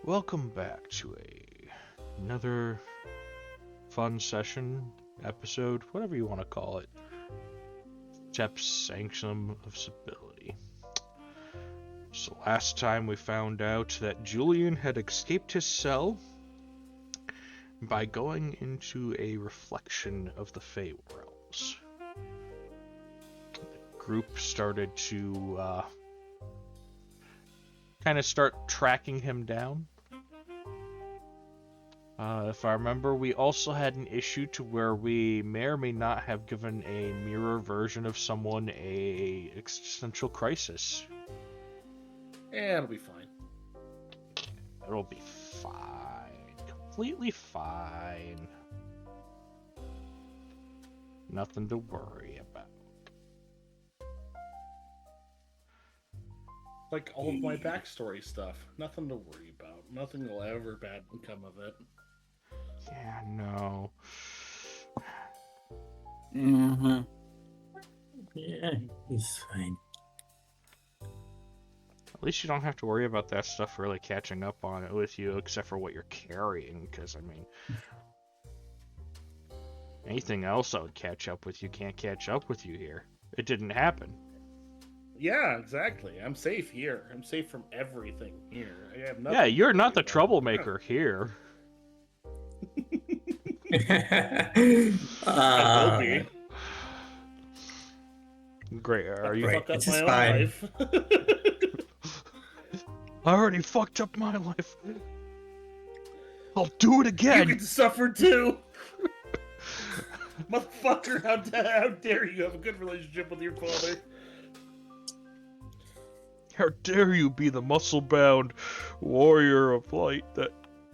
Welcome back to another fun session, episode, whatever you want to call it. TEPS Sanctum of Stability. So last time we found out that Julian had escaped his cell by going into a reflection of the Fey realms. The group started to kind of start tracking him down. If I remember, we also had an issue to where we may or may not have given a mirror version of someone a existential crisis. Yeah, it'll be fine. It'll be fine. Completely fine. Nothing to worry about. Like all of my backstory stuff. Nothing to worry about. Nothing will ever bad come of it. Yeah, no. Mm-hmm. Yeah, he's fine. At least you don't have to worry about that stuff really catching up on it with you, except for what you're carrying, because, I mean, anything else that would catch up with you can't catch up with you here. It didn't happen. Yeah, exactly. I'm safe here. I'm safe from everything here. I have nothing. Yeah, you're to not worry the about. troublemaker here. I will be. Great, are you? Right. Fuck up It's my just own fine. life. I already fucked up my life. I'll do it You again. get to suffer too. Motherfucker, how dare you have a good relationship with your father? How dare you be the muscle-bound warrior of light that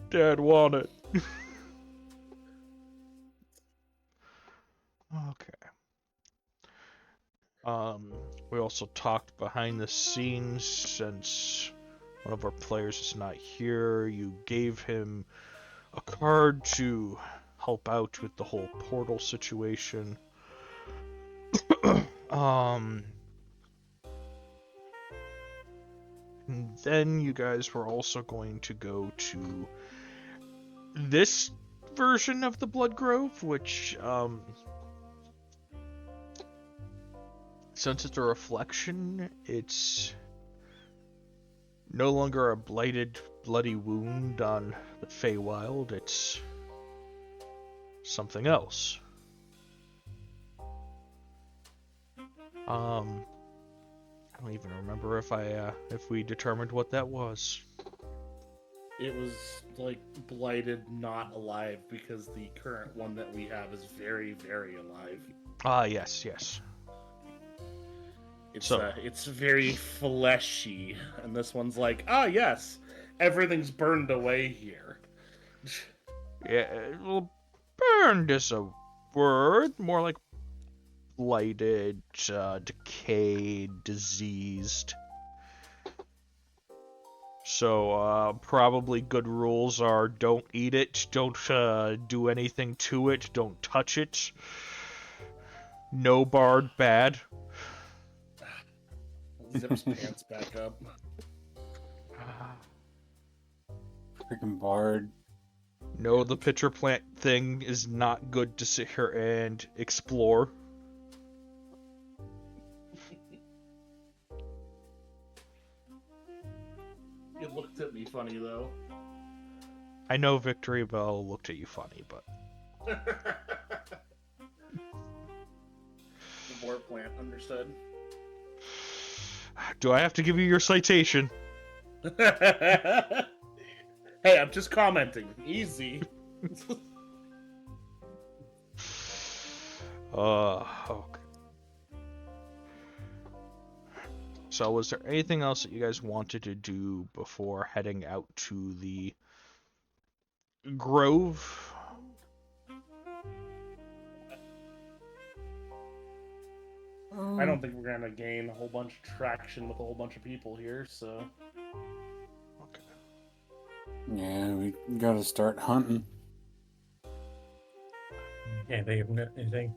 Dad wanted? Okay. We also talked behind the scenes since one of our players is not here. You gave him a card to help out with the whole portal situation. And then you guys were also going to go to this version of the Blood Grove, which, since it's a reflection, it's no longer a blighted, bloody wound on the Feywild, it's something else. I don't even remember if we determined what that was. It was like blighted, not alive, because the current one that we have is very, very alive. Yes. It's very fleshy, and this one's like, yes, everything's burned away here. Yeah, well, burned is a word, more like blighted, decayed, diseased. So, probably good rules are don't eat it, don't do anything to it, don't touch it. No bard bad. Zips pants back up. Freaking bard. No, the pitcher plant thing is not good to sit here and explore. You looked at me funny, though. I know Victory Bell looked at you funny, but... The boar plant, understood. Do I have to give you your citation? Hey, I'm just commenting. Easy. Okay. So, was there anything else that you guys wanted to do before heading out to the Grove? I don't think we're gonna gain a whole bunch of traction with a whole bunch of people here, so... Okay. Yeah, we gotta start hunting. Can't think of anything.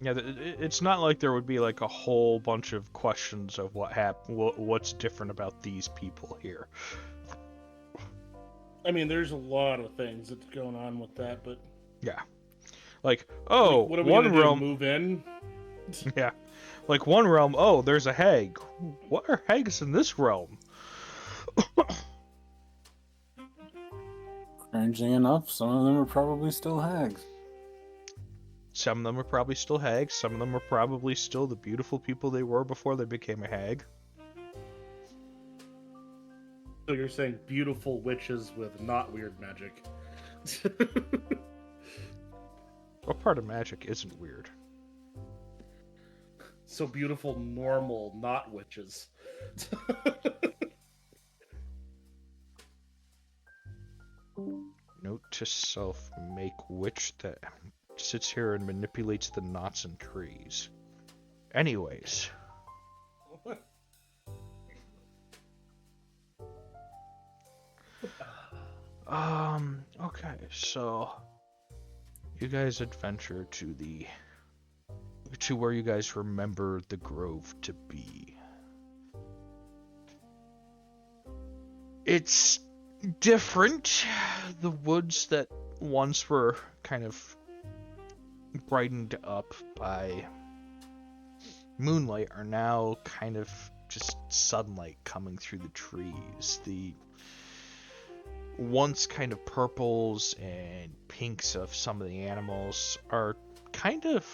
Yeah, it's not like there would be like a whole bunch of questions of what's different about these people here. I mean, there's a lot of things that's going on with that, but Yeah. Like, oh, like, what are we one gonna do? realm. Move in? Yeah. Like one realm, oh, there's a hag. What are hags in this realm? Strangely enough, some of them are probably still hags. Some of them are probably still hags. Some of them are probably still the beautiful people they were before they became a hag. So you're saying beautiful witches with not weird magic? What part of magic isn't weird? So beautiful, normal, not witches. Note to self, make witch that sits here and manipulates the knots and trees. Anyways. Okay, so you guys adventure to where you guys remember the grove to be. It's different. The woods that once were kind of brightened up by moonlight are now kind of just sunlight coming through the trees. The once kind of purples and pinks of some of the animals are kind of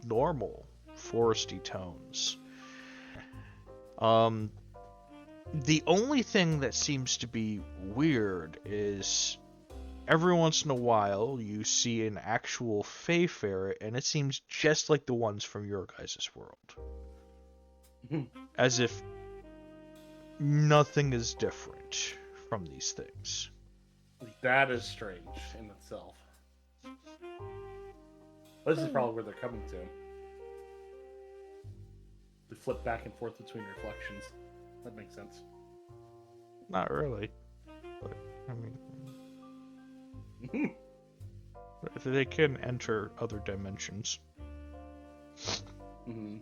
normal foresty tones. The only thing that seems to be weird is every once in a while you see an actual fey ferret, and it seems just like the ones from your guys' world. As if nothing is different from these things. That is strange in itself. This is probably where they're coming to. They flip back and forth between reflections. That makes sense. Not really. But, I mean... they can enter other dimensions. Mm-hmm.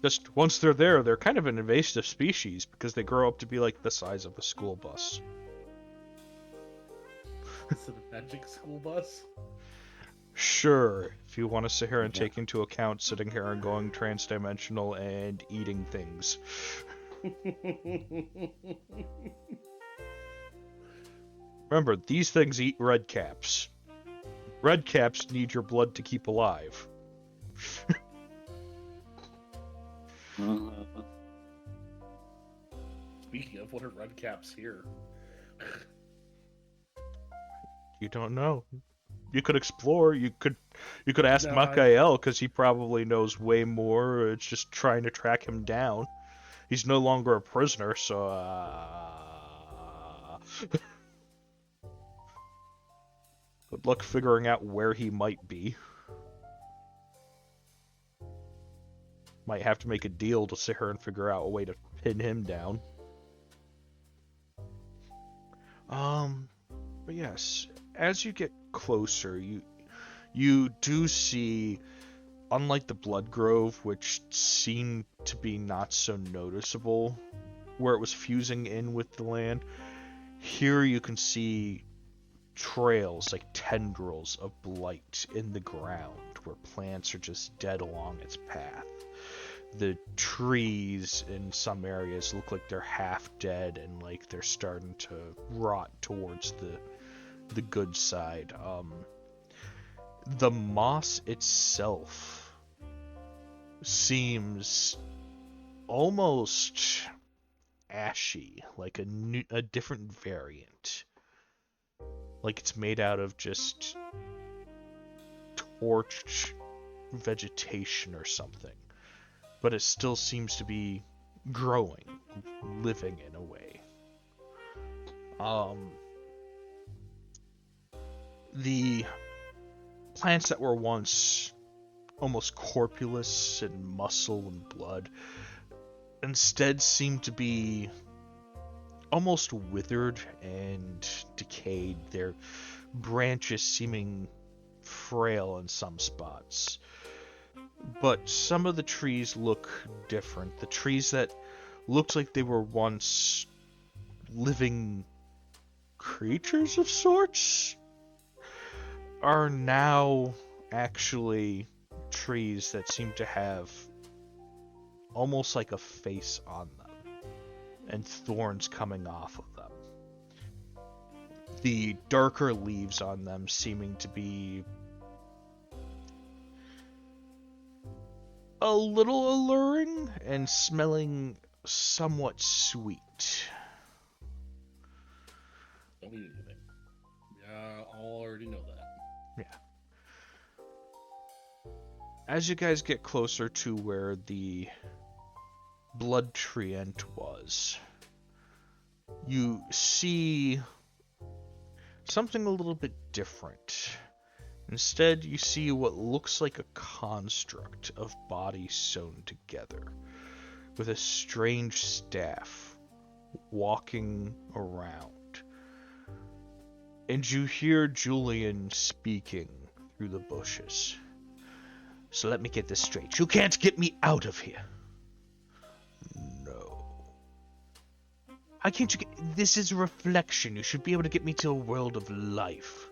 Just once they're there, they're kind of an invasive species because they grow up to be like the size of a school bus. Is it a magic school bus? Sure, if you want to sit here and take into account sitting here and going trans-dimensional and eating things. Remember, these things eat red caps. Red caps need your blood to keep alive. Speaking of, what are red caps here? You don't know. You could explore. You could ask No, Makael because he probably knows way more. It's just trying to track him down. He's no longer a prisoner, so good luck figuring out where he might be. Might have to make a deal to sit here and figure out a way to pin him down. But yes, as you get closer, you do see, unlike the Blood Grove, which seemed to be not so noticeable, where it was fusing in with the land, here you can see trails, like tendrils of blight in the ground, where plants are just dead along its path. The trees in some areas look like they're half dead and like they're starting to rot towards the good side. The moss itself seems almost ashy, like a different variant. Like it's made out of just torched vegetation or something. But it still seems to be growing, living in a way. The plants that were once almost corpulous and muscle and blood instead seem to be almost withered and decayed, their branches seeming frail in some spots. But some of the trees look different. The trees that looked like they were once living creatures of sorts are now actually trees that seem to have almost like a face on them and thorns coming off of them. The darker leaves on them seeming to be a little alluring and smelling somewhat sweet. Don't need anything. Yeah, I already know that. Yeah. As you guys get closer to where the blood treant was, you see something a little bit different. Instead, you see what looks like a construct of bodies sewn together, with a strange staff walking around. And you hear Julian speaking through the bushes. So let me get this straight. You can't get me out of here. No. How can't you get... This is a reflection. You should be able to get me to a world of life.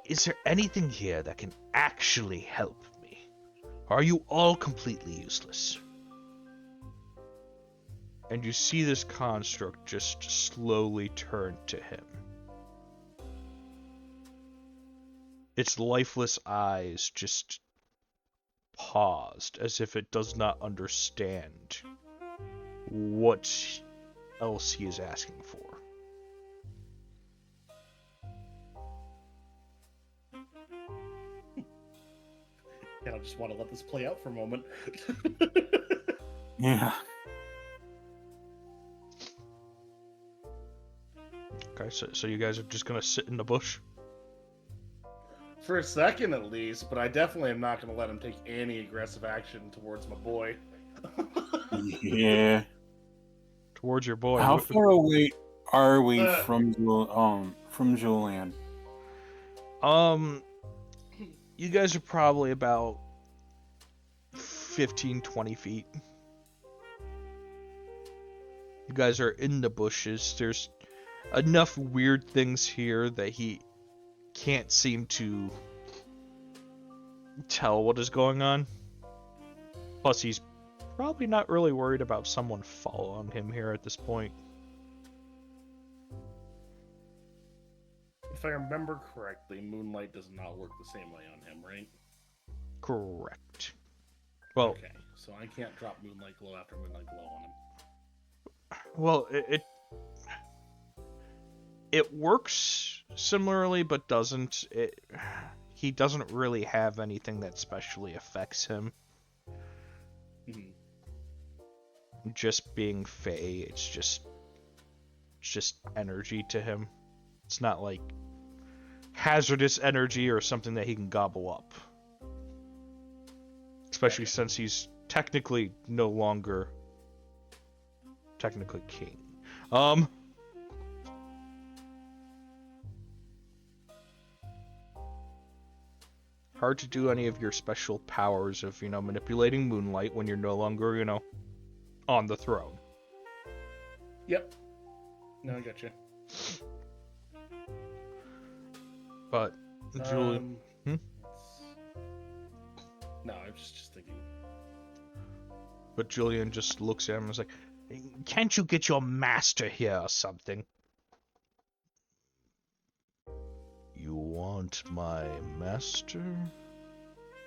Is there anything here that can actually help me? Or are you all completely useless? And you see this construct just slowly turn to him. Its lifeless eyes just paused, as if it does not understand what else he is asking for. Yeah, I just want to let this play out for a moment. Yeah. Okay, so you guys are just gonna sit in the bush? For a second at least, but I definitely am not going to let him take any aggressive action towards my boy. Yeah. Towards your boy. How far away are we from Julian? You guys are probably about 15, 20 feet. You guys are in the bushes. There's enough weird things here that he can't seem to tell what is going on. Plus, he's probably not really worried about someone following him here at this point. If I remember correctly, moonlight does not work the same way on him, right? Correct. Well, Okay, so I can't drop moonlight glow after moonlight glow on him. well, it works similarly, but doesn't. He doesn't really have anything that specially affects him. Mm-hmm. Just being Fae, it's just energy to him. It's not like hazardous energy or something that he can gobble up. Especially since he's technically no longer technically king. Hard to do any of your special powers of, manipulating moonlight when you're no longer, on the throne. Yep. No, I got you. But Julian, No, I was just thinking. But Julian just looks at him and is like, "Can't you get your master here or something?" You want my master?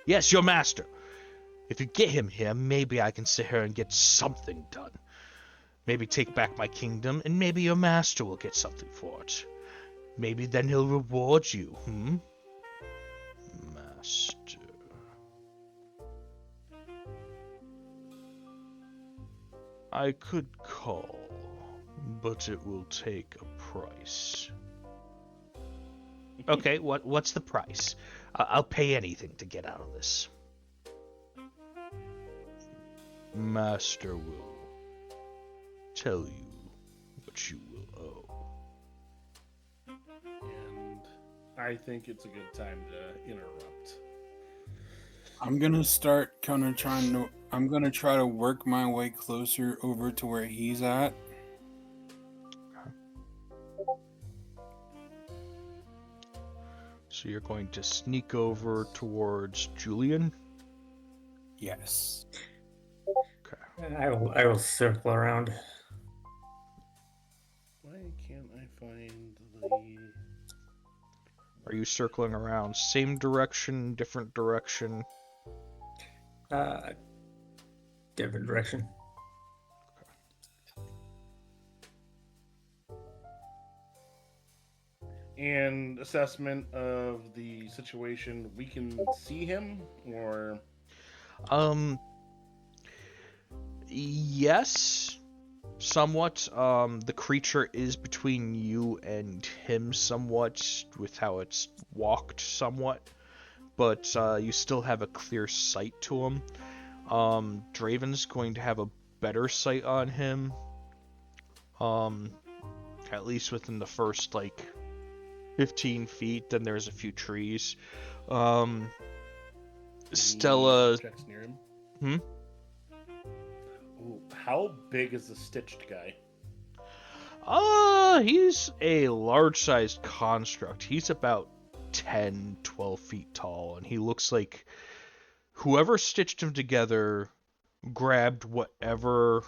Yes, your master. If you get him here, maybe I can sit here and get something done. Maybe take back my kingdom, and maybe your master will get something for it. Maybe then he'll reward you, Master. I could call, but it will take a price. Okay, what's the price? I'll pay anything to get out of this. Master will tell you what you will owe. And I think it's a good time to interrupt. I'm gonna try to work my way closer over to where he's at. So you're going to sneak over towards Julian? Yes. Okay. I will circle around. Why can't I find the... Are you circling around same direction, different direction? Different direction. And assessment of the situation, we can see him, or... Yes, somewhat. The creature is between you and him somewhat, with how it's walked somewhat, but you still have a clear sight to him. Draven's going to have a better sight on him, at least within the first, 15 feet, then there's a few trees. Stella... Checks near him. Hmm? Ooh, how big is the stitched guy? He's a large-sized construct. He's about 10, 12 feet tall, and he looks like whoever stitched him together grabbed whatever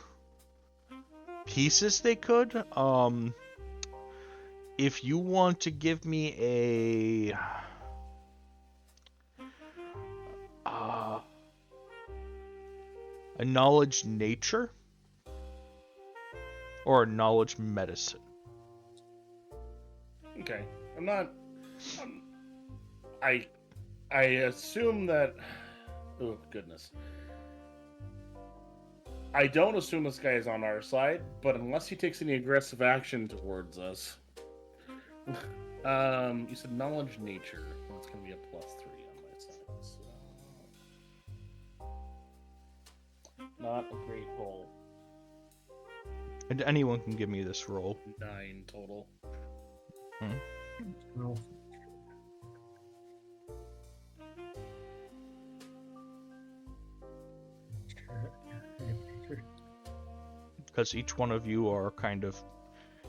pieces they could. If you want to give me a knowledge nature or a knowledge medicine. Okay, I assume that... Oh, goodness. I don't assume this guy is on our side, but unless he takes any aggressive action towards us... you said knowledge nature. That's going to be a +3 on my side. So... Not a great roll. And anyone can give me this roll. 9 total. No. Because each one of you are kind of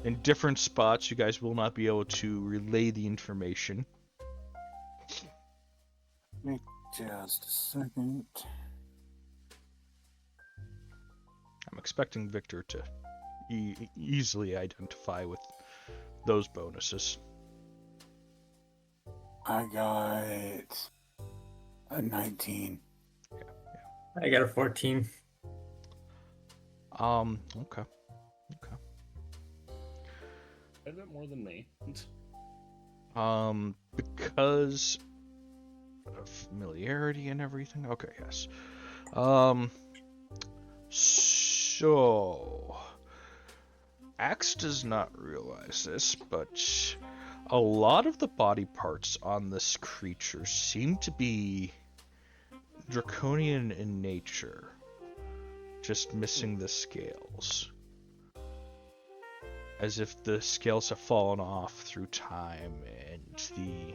in different spots, you guys will not be able to relay the information. Just a second. I'm expecting Victor to easily identify with those bonuses. I got a 19. I got a 14. Okay. A bit more than me. Because of familiarity and everything. Okay, yes. So Axe does not realize this, but a lot of the body parts on this creature seem to be draconian in nature, just missing the scales. As if the scales have fallen off through time and the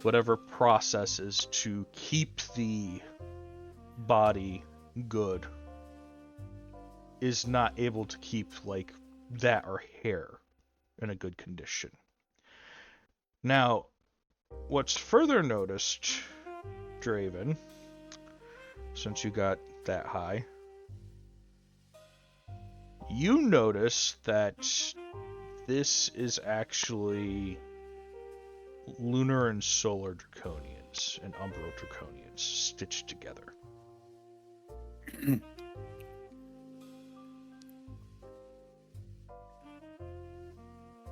whatever processes to keep the body good is not able to keep that or hair in a good condition. Now, what's further noticed, Draven, since you got that high, you notice that this is actually lunar and solar draconians and umbral draconians stitched together.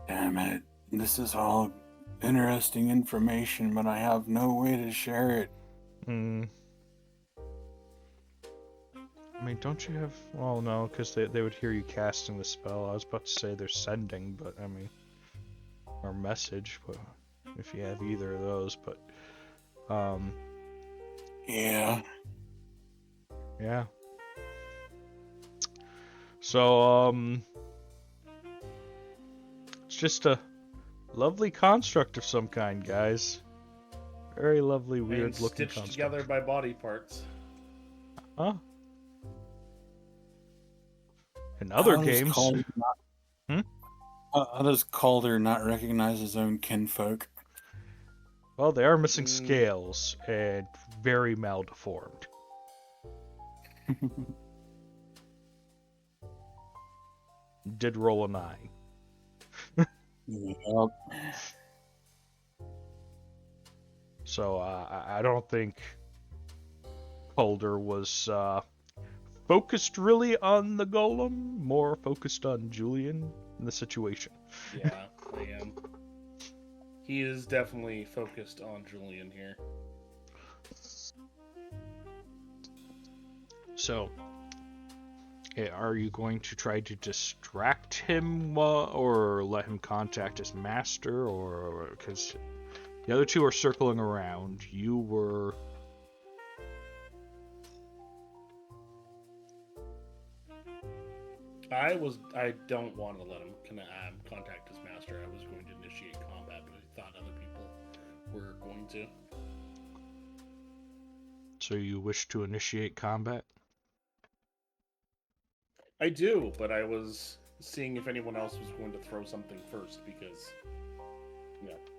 Damn it. This is all interesting information, but I have no way to share it. I mean, don't you have... Well, no, because they would hear you casting the spell. I was about to say they're sending, but I mean... Or message, but if you have either of those, but... Yeah. Yeah. So, it's just a Lovely construct of some kind, guys. Very lovely, And weird looking stitched construct. together by body parts. Huh? In other games, How does Calder not recognize his own kinfolk? well, they are missing scales and very maldeformed. Did roll a 9. Yep. So I don't think Calder was focused really on the golem, more focused on Julian in the situation. Yeah, I am. He is definitely focused on Julian here. So, are you going to try to distract him or let him contact his master? Or because the other two are circling around, you were... I don't want to let him contact his master. I was going to initiate combat, but I thought other people were going to. So you wish to initiate combat? I do, but I was seeing if anyone else was going to throw something first because,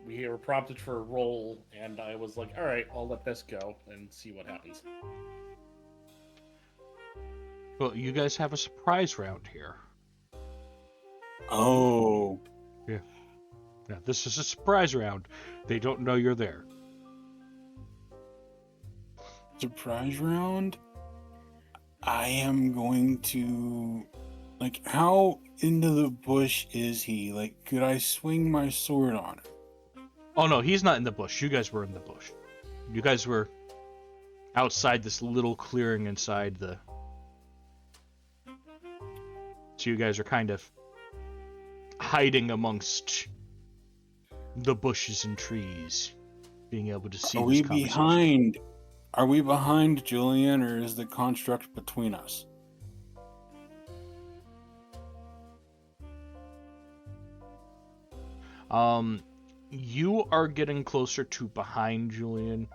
we were prompted for a roll, and I was like, all right, I'll let this go and see what happens. Well, you guys have a surprise round here. Oh. Yeah, this is a surprise round. They don't know you're there. Surprise round? I am going to... Like, how into the bush is he? Like, could I swing my sword on him? Oh no, he's not in the bush. You guys were in the bush. You guys were outside this little clearing inside the... So you guys are kind of hiding amongst the bushes and trees, being able to see this conversation. Are we behind Julian, or is the construct between us? You are getting closer to behind Julian.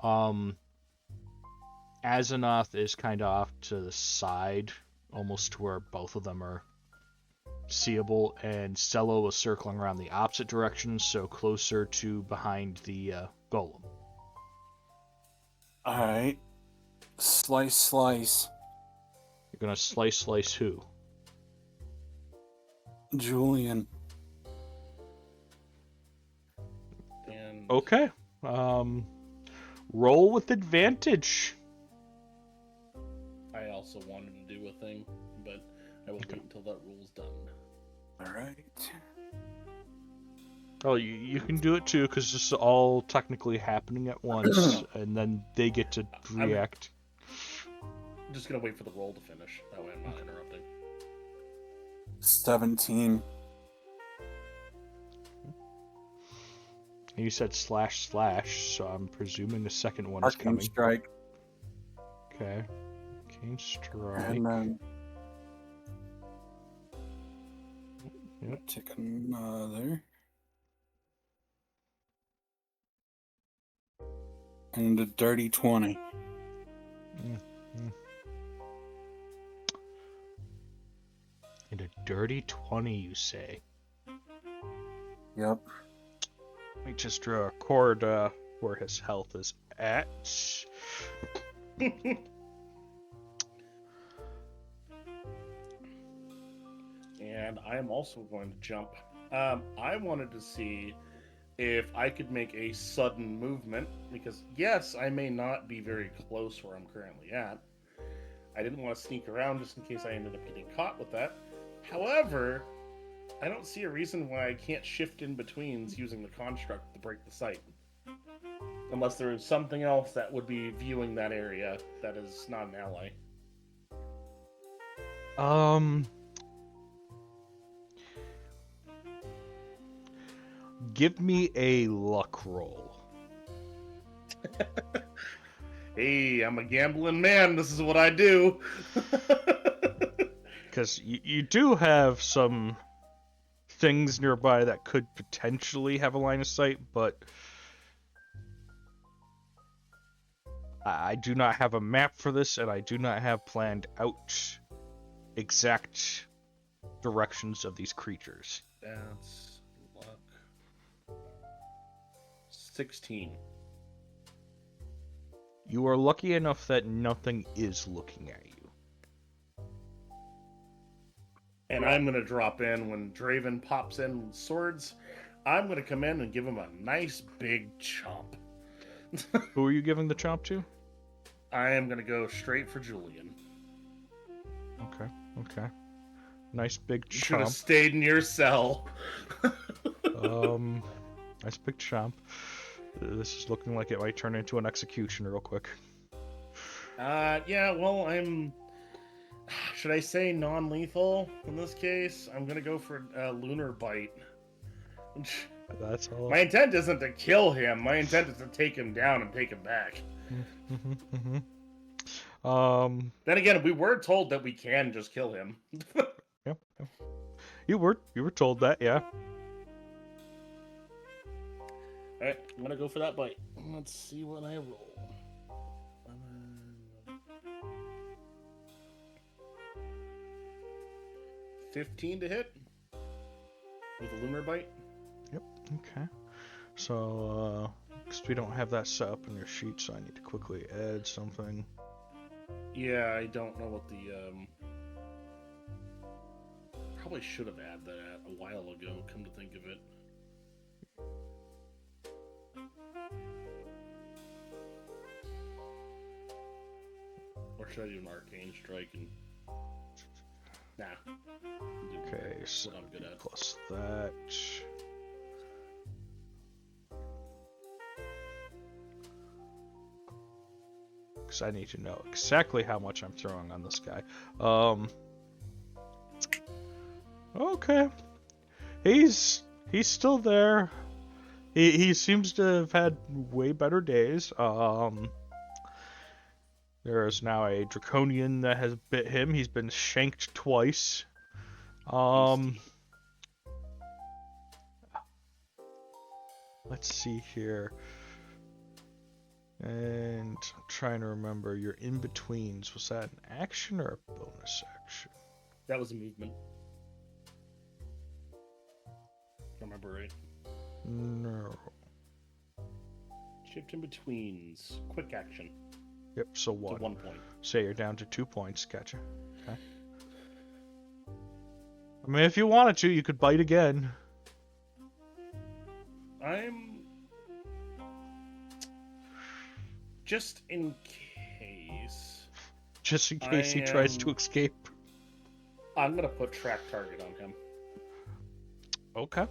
Asenath is kind of off to the side, almost to where both of them are seeable, and Stella was circling around the opposite direction, so closer to behind the golem. Alright. Slice. You're gonna slice who? Julian. And Okay. Roll with advantage. I also wanted to do a thing, but I will wait until that roll's done. Alright. Oh, you can do it too, because this is all technically happening at once, and then they get to react. I'm just gonna wait for the roll to finish. That way I'm not interrupting. 17. You said // so I'm presuming the second one is Arcane coming. Strike. Okay. Arcane Strike. And then... Yep. Take another. And a dirty 20. And a dirty 20, you say? Yep. Let me just record where his health is at. And I am also going to jump. I wanted to see if I could make a sudden movement, because yes, I may not be very close where I'm currently at. I didn't want to sneak around just in case I ended up getting caught with that. However, I don't see a reason why I can't shift in betweens using the construct to break the sight. Unless there is something else that would be viewing that area that is not an ally. Give me a luck roll. Hey, I'm a gambling man. This is what I do. Because you do have some things nearby that could potentially have a line of sight, but I do not have a map for this, and I do not have planned out exact directions of these creatures. That's luck. 16. You are lucky enough that nothing is looking at you. And I'm going to drop in when Draven pops in with swords. I'm going to come in and give him a nice big chomp. Who are you giving the chomp to? I am going to go straight for Julian. Okay. Nice big You should have chomp. stayed in your cell. Nice big chomp. This is looking like it might turn into an execution real quick. Yeah, well, I'm... Should I say non-lethal in this case? I'm going to go for Lunar Bite. That's all. My intent isn't to kill him. My intent is to take him down and take him back. Then again, we were told that we can just kill him. Yep. You were told that, yeah. Alright, I'm gonna go for that bite. Let's see what I roll. 15 to hit with a lunar bite. Yep. Okay. So, because we don't have that set up in your sheet, so I need to quickly add something. Yeah, I don't know what the probably should have added that a while ago. Come to think of it. Or should I do an arcane strike and? Nah. Okay, so I'm good at. plus that. Because I need to know exactly how much I'm throwing on this guy. Okay. He's still there. He seems to have had way better days. There is now a draconian that has bit him. He's been shanked twice. Let's see here. And I'm trying to remember your in-betweens. Was that an action or a bonus action? That was a movement. Remember right? No. Shift in betweens. Quick action. Yep, so To 1 point. Say you're down to 2 points. Gotcha. Okay. I mean, if you wanted to, you could bite again. I'm just in case. Just in case he tries to escape. I'm gonna put track target on him. Okay.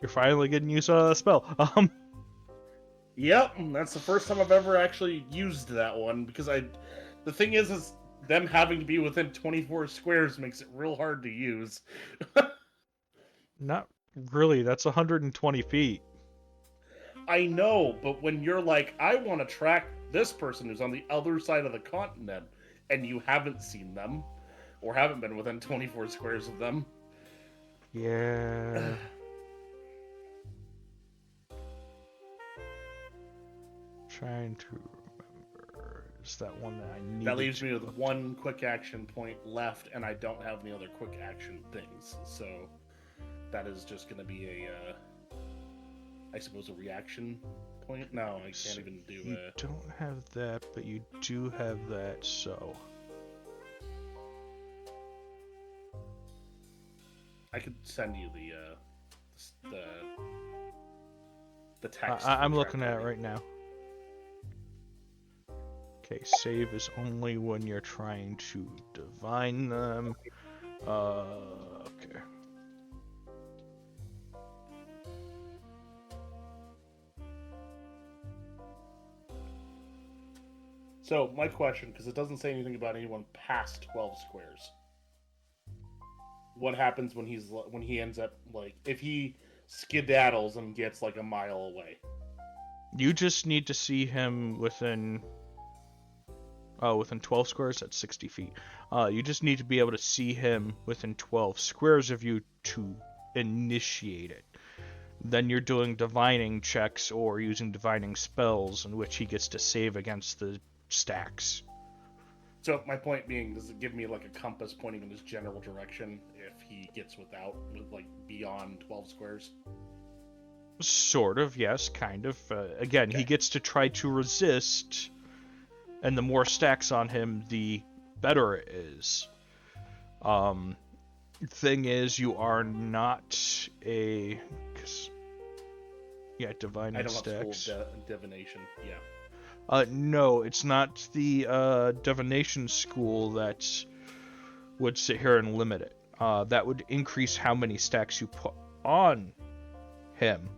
You're finally getting used to the spell. Yep, that's the first time I've ever actually used that one because the thing is them having to be within 24 squares makes it real hard to use. Not really. That's 120 feet. I know, but when you're like, I want to track this person who's on the other side of the continent, and you haven't seen them, or haven't been within 24 squares of them. Yeah. Trying to remember. Is that one that I need? That leaves me with one quick action point left, and I don't have any other quick action things. So that is just going to be a, I suppose, a reaction point. No, I can't even do You don't have that, but you do have that, so. I could send you the text. I'm looking at it right now. Okay, save is only when you're trying to divine them. Okay. So, my question, because it doesn't say anything about anyone past 12 squares. What happens when he ends up, like, if he skedaddles and gets, like, a mile away? You just need to see him within within 12 squares, that's 60 feet. You just need to be able to see him within 12 squares of you to initiate it. Then you're doing divining checks or using divining spells in which he gets to save against the stacks. So my point being, does it give me like a compass pointing in his general direction if he gets with like beyond 12 squares? Sort of, yes, kind of. Again, he gets to try to resist, and the more stacks on him, the better it is. Thing is, you are not a... Yeah, divining I don't stacks. have school divination, yeah. No, it's not the divination school that would sit here and limit it. That would increase how many stacks you put on him.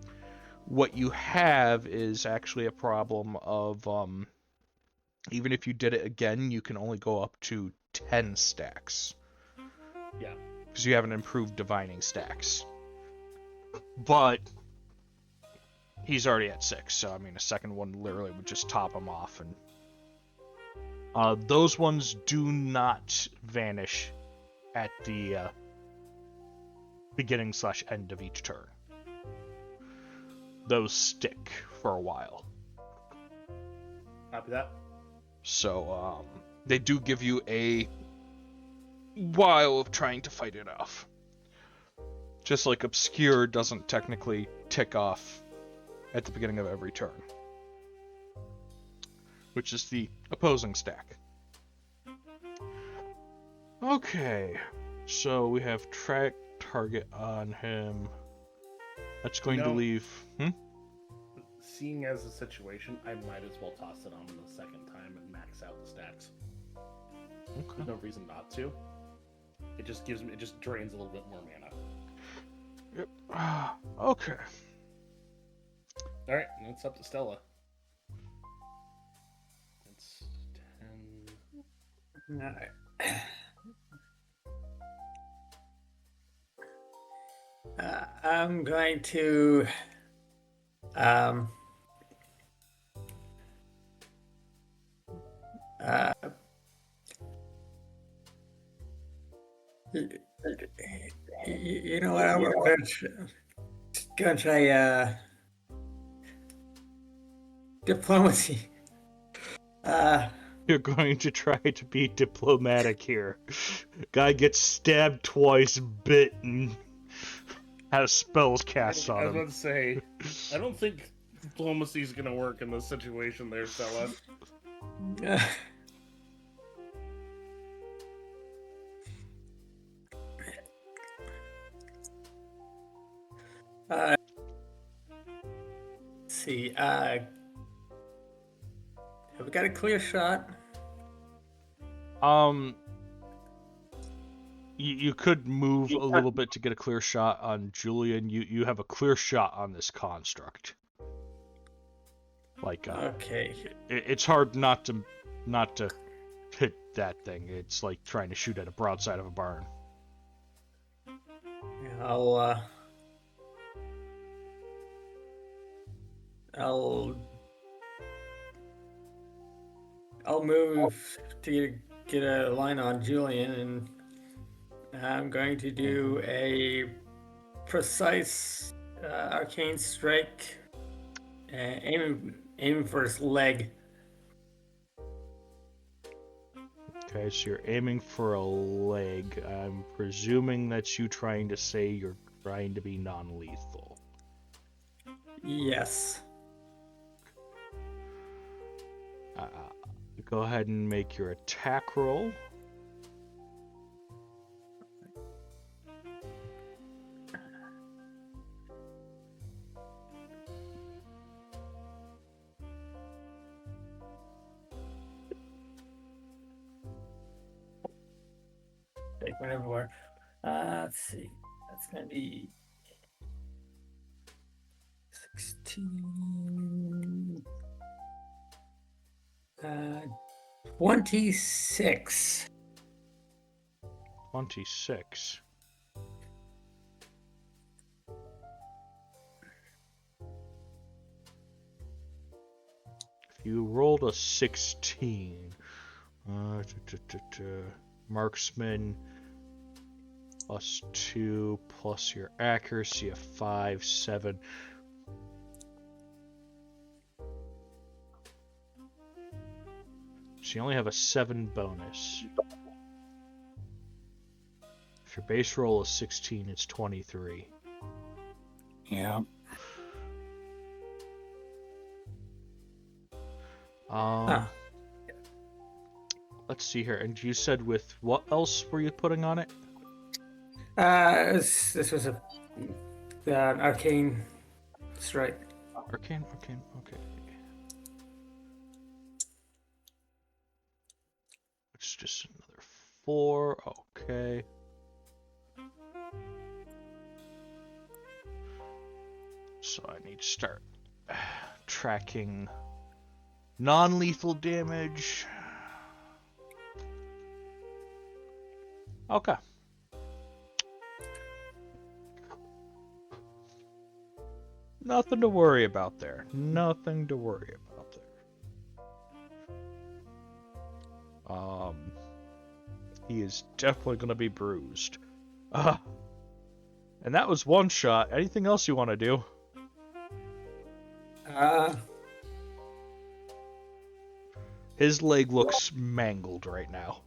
What you have is actually a problem of even if you did it again, you can only go up to 10 stacks. Yeah. Because you haven't improved divining stacks. But he's already at 6, so I mean a second one literally would just top him off. And those ones do not vanish at the beginning/end of each turn. Those stick for a while. Copy that. So they do give you a while of trying to fight it off. Just like Obscure doesn't technically tick off at the beginning of every turn, which is the opposing stack. Okay, so we have track target on him. That's going to leave... Seeing as a situation, I might as well toss it on the second time and max out the stacks. Okay. There's no reason not to. It just drains a little bit more mana. Yep. Okay. Alright, it's up to Stella. It's 10. Alright. I'm going to you know what? I'm gonna try diplomacy. You're going to try to be diplomatic here. Guy gets stabbed twice, bitten, has spells cast on I was him. about to say, I don't think diplomacy is going to work in this situation there, Stella. Let's see. Have we got a clear shot? You could move a little bit to get a clear shot on Julian. You have a clear shot on this construct. Like, Okay. It's hard not to hit that thing. It's like trying to shoot at a broadside of a barn. I'll move to get a line on Julian, and I'm going to do a precise arcane strike, aiming for his leg. Okay, so you're aiming for a leg. I'm presuming that's you trying to say you're trying to be non-lethal. Yes. Go ahead and make your attack roll. Take one everywhere. Let's see. That's going to be 16. 26. 26. If you rolled a 16, Marksman +2 plus your accuracy of 5, 7. So you only have a 7 bonus. If your base roll is 16, it's 23. Yeah. Let's see here. And you said with what else were you putting on it? This was an arcane strike. Arcane, okay. It's just another 4, okay. So I need to start tracking non-lethal damage. Okay. Nothing to worry about there. Nothing to worry about there. He is definitely going to be bruised. And that was one shot. Anything else you want to do? His leg looks mangled right now.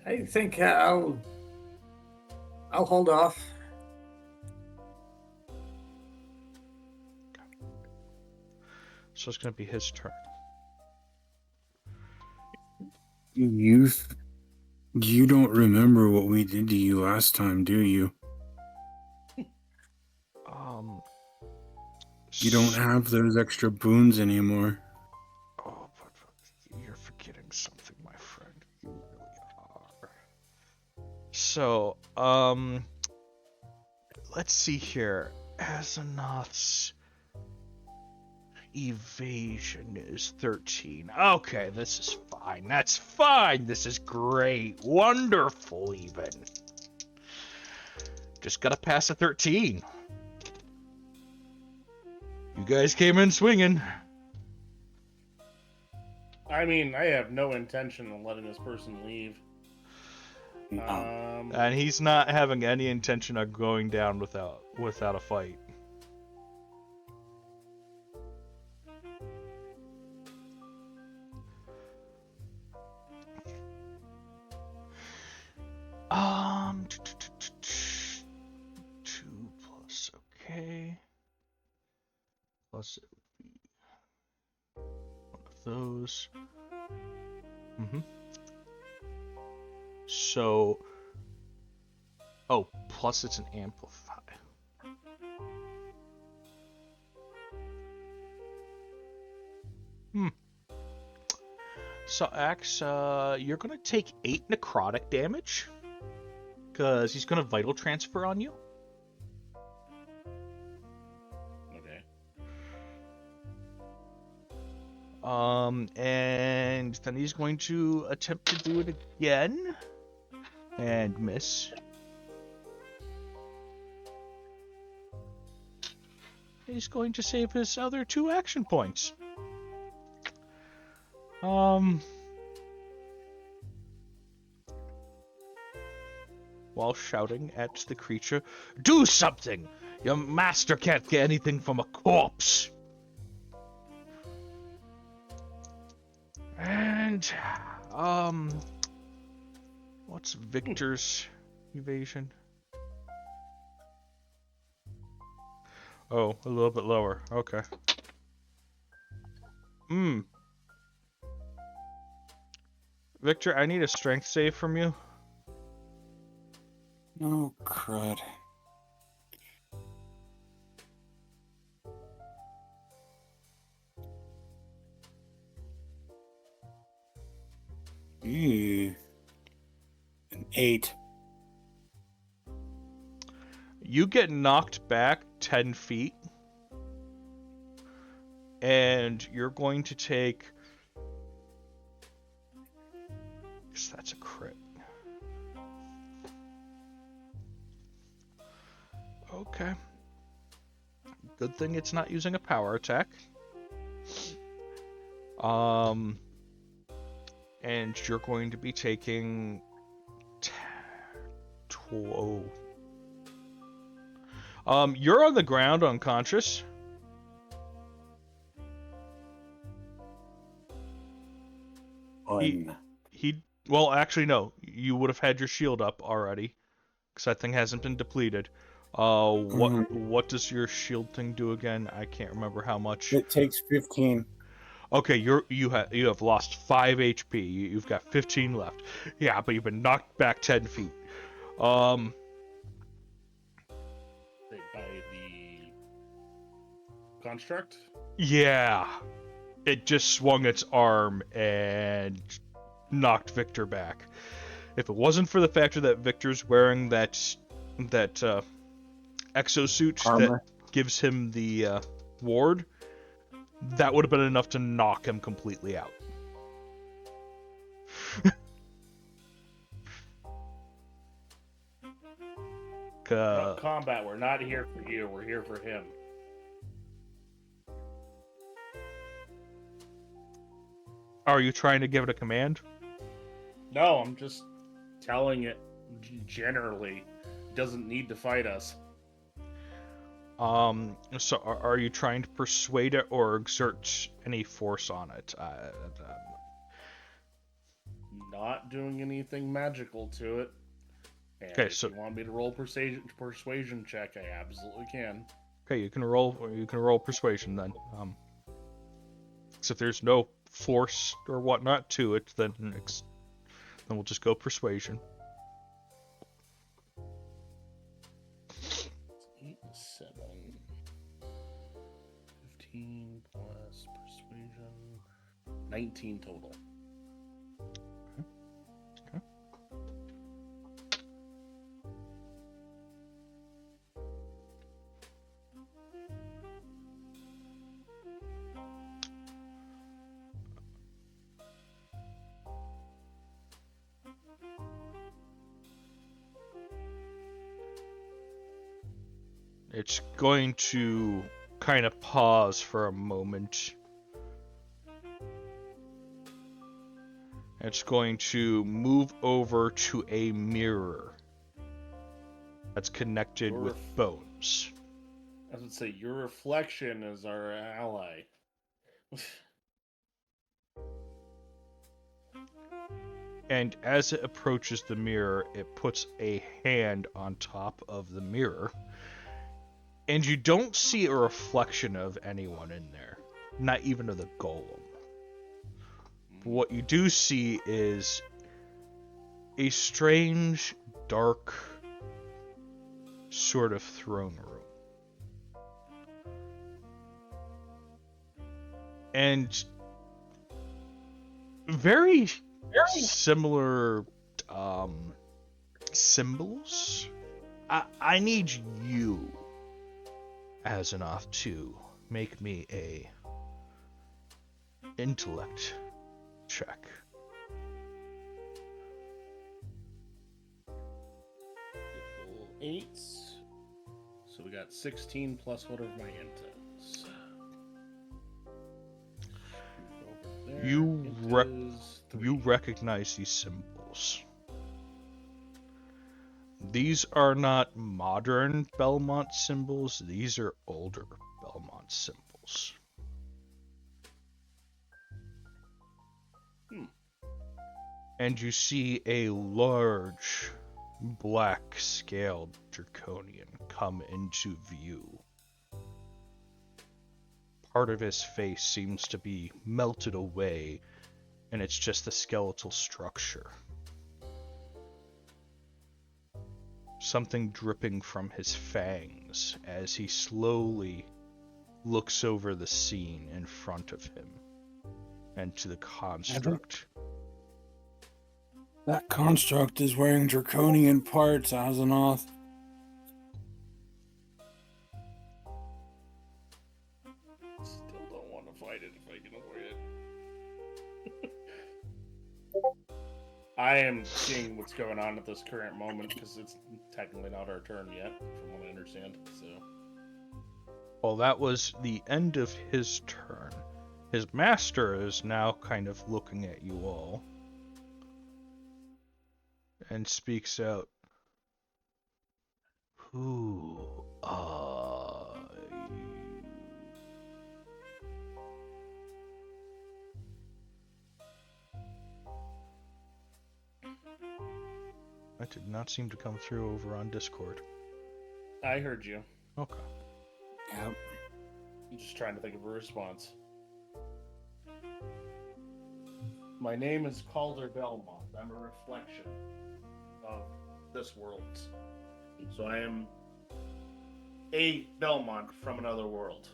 I think I'll hold off. So it's going to be his turn. You don't remember what we did to you last time, do you? You don't have those extra boons anymore. Oh, but you're forgetting something, my friend. You really are. So, let's see here. Azonoth's evasion is 13. Okay, this is fine. That's fine. This is great. Wonderful, even. Just gotta pass a 13. You guys came in swinging. I mean, I have no intention of letting this person leave. And he's not having any intention of going down without a fight. Two plus, okay. Plus it would be one of those. So, plus it's an amplify. So Axe, you're gonna take 8 necrotic damage because he's gonna vital transfer on you. And then he's going to attempt to do it again and miss. He's going to save his other 2 action points. While shouting at the creature, "Do something! Your master can't get anything from a corpse!" And, what's Victor's evasion? Oh, a little bit lower. Okay. Victor, I need a strength save from you. Oh, crud. An 8. You get knocked back 10 feet. And you're going to take course, that's a crit. Okay. Good thing it's not using a power attack. And you're going to be taking 12. You're on the ground unconscious. Well, actually, no. You would have had your shield up already, because that thing hasn't been depleted. What does your shield thing do again? I can't remember how much. It takes 15. Okay, you have lost 5 HP. You've got 15 left. Yeah, but you've been knocked back 10 feet. By the construct? Yeah. It just swung its arm and knocked Victor back. If it wasn't for the factor that Victor's wearing that exosuit Armor. that gives him the ward, that would have been enough to knock him completely out. Combat, we're not here for you, we're here for him. Are you trying to give it a command? No, I'm just telling it generally. It doesn't need to fight us. So are you trying to persuade it or exert any force on it? Not doing anything magical to it. And Okay, if you want me to roll persuasion check, I absolutely can. Okay, you can roll persuasion then. If there's no force or whatnot to it, then we'll just go persuasion. 8 and 7. 15 plus persuasion. 19 total. Okay. It's going to kind of pause for a moment. It's going to move over to a mirror that's connected with bones. I would say your reflection is our ally. And as it approaches the mirror, it puts a hand on top of the mirror. And you don't see a reflection of anyone in there. Not even of the golem. But what you do see is a strange, dark sort of throne room. And very similar symbols. I need you, Azonoth, to make me a intellect check. Level 8. So we got 16 plus whatever my int is. You recognize these symbols. These are not modern Belmont symbols. These are older Belmont symbols. And you see a large, black-scaled draconian come into view. Part of his face seems to be melted away, and it's just the skeletal structure. Something dripping from his fangs as he slowly looks over the scene in front of him and to the construct. That construct is wearing draconian parts, Azonoth. Still don't want to fight it if I can avoid it. I am seeing what's going on at this current moment because it's technically not our turn yet, from what I understand. So, Well, that was the end of his turn. His master is now kind of looking at you all and speaks out. Who are you? That did not seem to come through over on Discord. I heard you. Okay. Yep. I'm just trying to think of a response. My name is Calder Belmont. I'm a reflection of this world. So I am a Belmont from another world.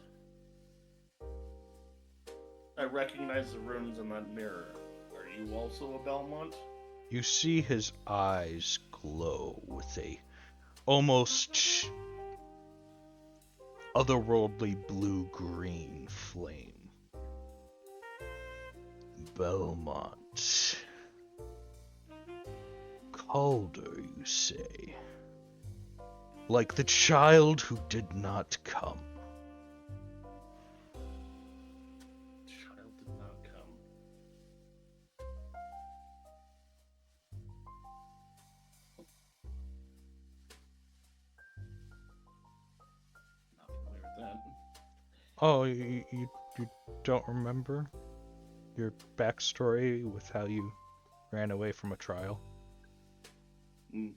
I recognize the runes in that mirror. Are you also a Belmont? You see his eyes glow with a almost otherworldly blue-green flame. Belmont. Calder, you say? Like the child who did not come. Child did not come. Not familiar with that. Oh, you don't remember your backstory with how you ran away from a trial? Mm.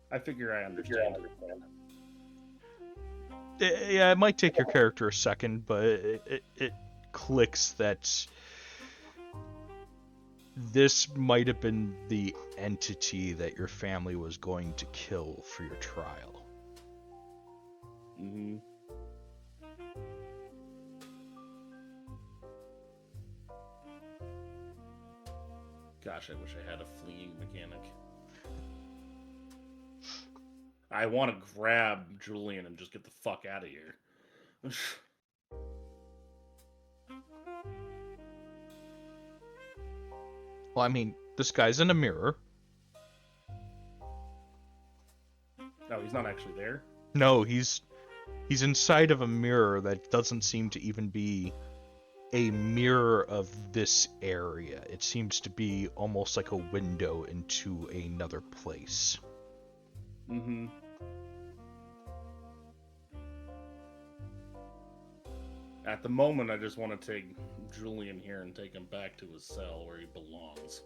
I figure I understand. Yeah, it might take your character a second, but it clicks that this might have been the entity that your family was going to kill for your trial. Mm-hmm. Gosh, I wish I had a fleeing mechanic. I want to grab Julian and just get the fuck out of here. Well, I mean, this guy's in a mirror. No, he's not actually there. No, he's inside of a mirror that doesn't seem to even be a mirror of this area. It seems to be almost like a window into another place. Mm-hmm. At the moment, I just want to take Julian here and take him back to his cell where he belongs.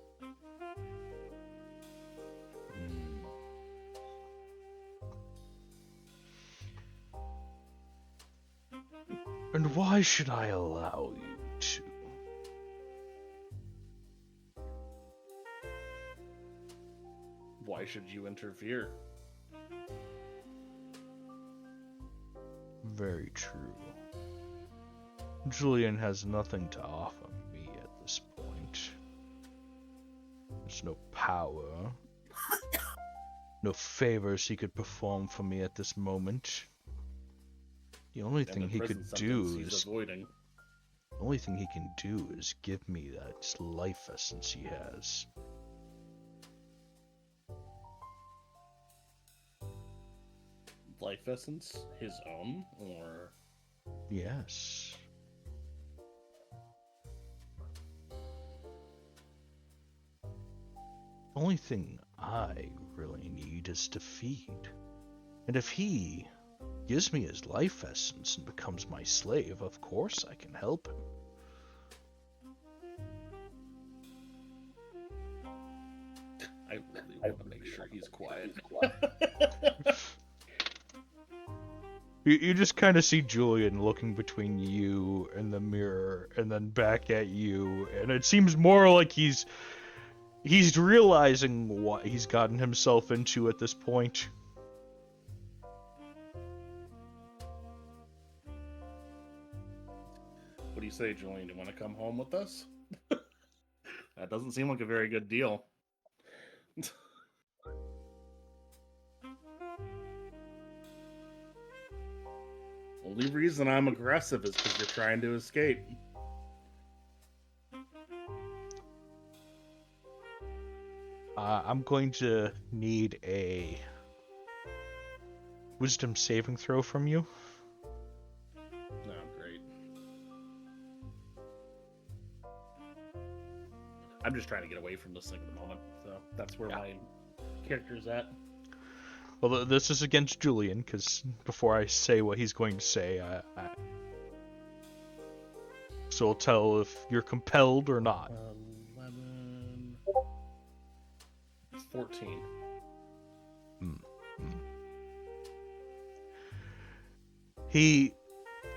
And why should I allow you to? Why should you interfere? Very true. Julian has nothing to offer me at this point. There's no power, no favors he could perform for me at this moment. The only thing he could do is avoiding. the only thing he can do is give me that life essence he has. Life essence? His own? Or... Yes. The only thing I really need is to feed. And if he gives me his life essence and becomes my slave, of course I can help him. I really want to make sure he's quiet. You just kind of see Julian looking between you and the mirror and then back at you, and it seems more like he's realizing what he's gotten himself into at this point. do you say, Julian? You want to come home with us? That doesn't seem like a very good deal. Only reason I'm aggressive is because you're trying to escape. I'm going to need a wisdom saving throw from you. No, great. I'm just trying to get away from this thing at the moment, so that's where my character's at. Well, this is against Julian, because before I say what he's going to say, so I'll tell if you're compelled or not. 11... 14. He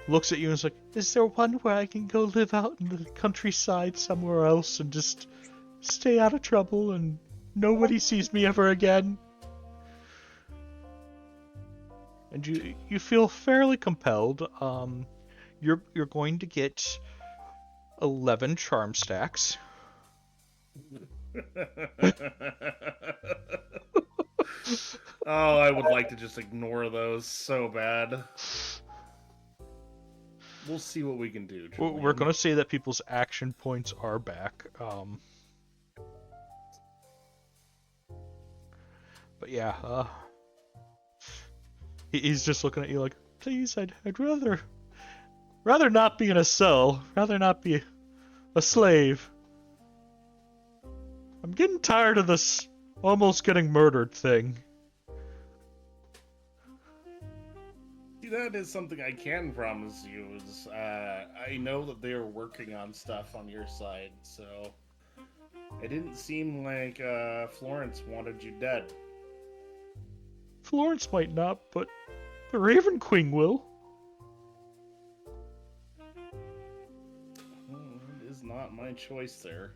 looks at you and is like, is there one where I can go live out in the countryside somewhere else and just stay out of trouble and nobody sees me ever again? And you feel fairly compelled. You're going to get 11 charm stacks. Oh, I would like to just ignore those so bad. We'll see what we can do, Julian. We're going to say that people's action points are back. But yeah, he's just looking at you like, please, I'd rather not be in a cell, rather not be a slave. I'm getting tired of this almost getting murdered thing. See, that is something I can promise you. Is I know that they are working on stuff on your side, so it didn't seem like Florence wanted you dead. Florence might not, but the Raven Queen will. It is not my choice there.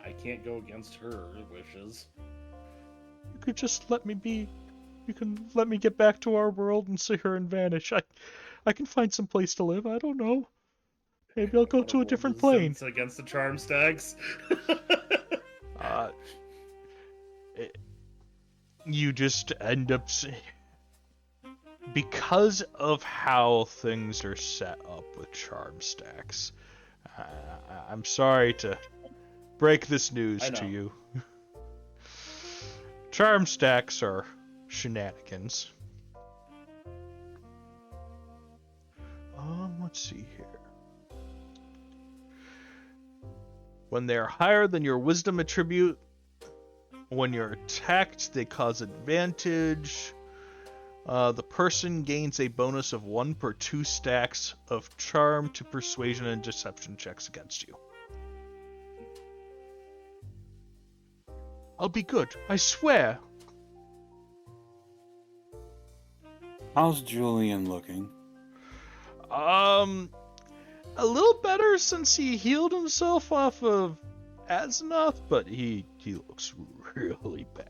I can't go against her wishes. You could just let me be. You can let me get back to our world and see her and vanish. I can find some place to live. I don't know. Maybe I'll go to a different plane. Against the charm stacks. You just end up because of how things are set up with charm stacks. I'm sorry to break this news to you. Charm stacks are shenanigans. Let's see here. When they're higher than your wisdom attribute, when you're attacked, they cause advantage. The person gains a bonus of 1 per 2 stacks of charm to persuasion and deception checks against you. I'll be good, I swear. How's Julian looking? A little better since he healed himself off of Aznath, but he looks really bad.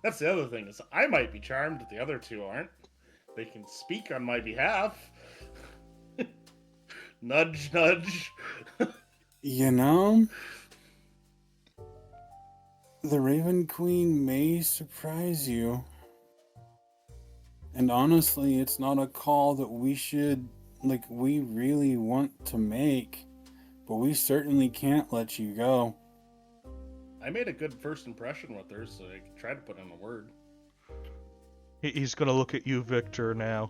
That's the other thing, is I might be charmed, but the other two aren't. They can speak on my behalf. Nudge, nudge. You know, the Raven Queen may surprise you. And honestly, it's not a call that we really want to make. But we certainly can't let you go. I made a good first impression with her, so I can try to put in a word. He's gonna look at you, Victor, now.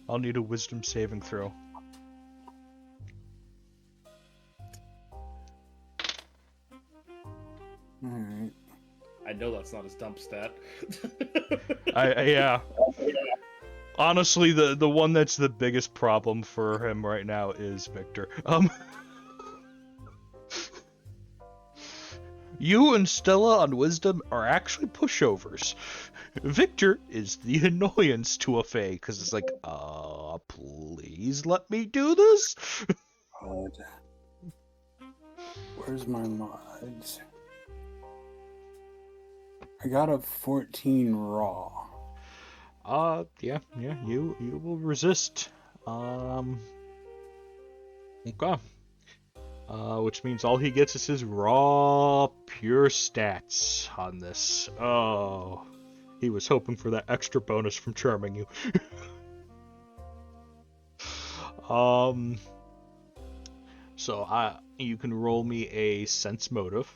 I'll need a wisdom saving throw. Alright. I know that's not his dump stat. Yeah. Honestly, the one that's the biggest problem for him right now is Victor. You and Stella on wisdom are actually pushovers. Victor is the annoyance to a Fae, because it's like, please let me do this? God. Where's my mods? I got a 14 raw. Yeah, you will resist. Okay. Which means all he gets is his raw, pure stats on this. Oh, he was hoping for that extra bonus from charming you. So you can roll me a sense motive.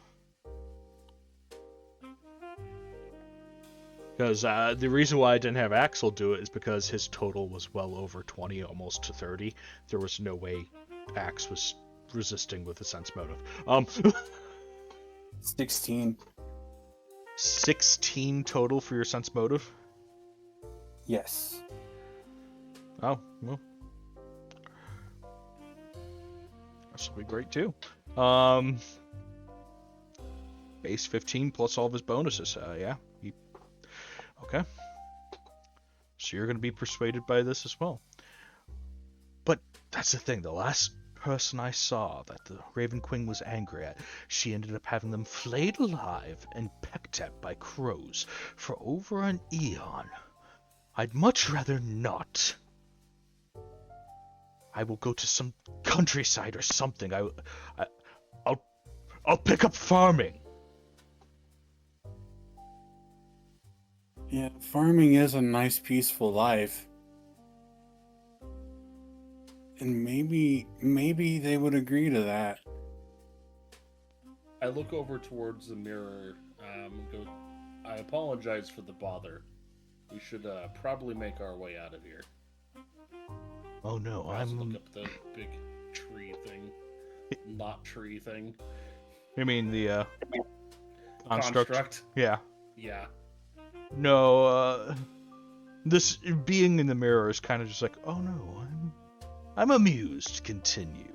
Because the reason why I didn't have Axel do it is because his total was well over 20, almost to 30. There was no way Axe was resisting with a sense motive. 16. 16 total for your sense motive? Yes. Oh, well. This will be great too. Base 15 plus all of his bonuses. Yeah. Okay. So you're going to be persuaded by this as well. But that's the thing. The last person I saw that the Raven Queen was angry at, she ended up having them flayed alive and pecked at by crows for over an eon. I'd much rather not. I will go to some countryside or something. I'll pick up farming. Yeah, farming is a nice, peaceful life. And maybe they would agree to that. I look over towards the mirror. Go. I apologize for the bother. We should probably make our way out of here. Oh no, I'm look up the big tree thing, not tree thing. You mean the construct? Yeah. Yeah. No, this being in the mirror is kind of just like, oh no, I'm amused. Continue.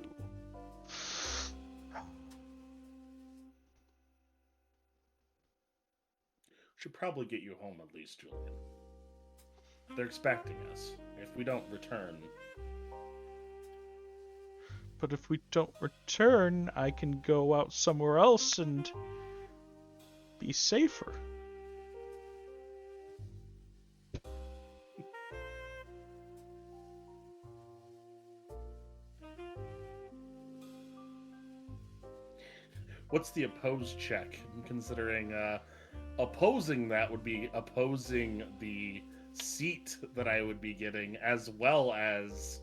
Should probably get you home at least, Julian. They're expecting us. If we don't return. But if we don't return, I can go out somewhere else and be safer. What's the opposed check? Considering opposing that would be opposing the seat that I would be getting, as well as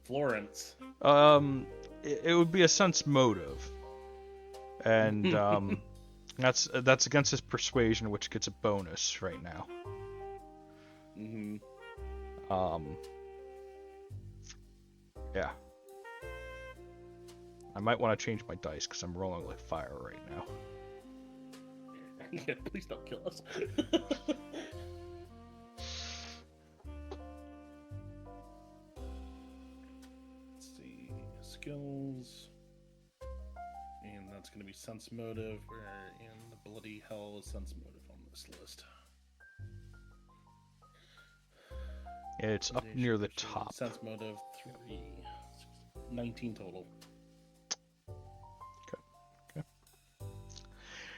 Florence. It would be a sense motive, and that's against his persuasion, which gets a bonus right now. Mm-hmm. Yeah. I might want to change my dice because I'm rolling like fire right now. Yeah, please don't kill us. Let's see, skills, and that's going to be sense motive. Where in the bloody hell is sense motive on this list? It's up near the top. Sense motive 19 total.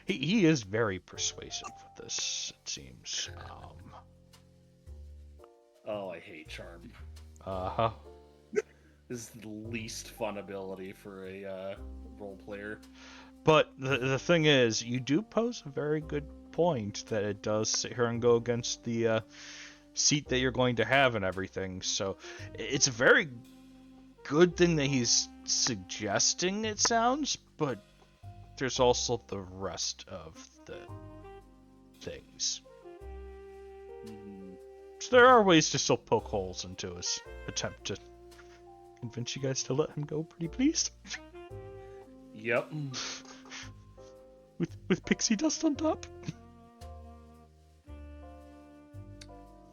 He is very persuasive with this, it seems. Oh, I hate charm. Uh-huh. This is the least fun ability for a role player. But the thing is, you do pose a very good point that it does sit here and go against the seat that you're going to have and everything. So it's a very good thing that he's suggesting, it sounds, but there's also the rest of the things. So there are ways to still poke holes into his attempt to convince you guys to let him go, pretty please. Yep. With pixie dust on top.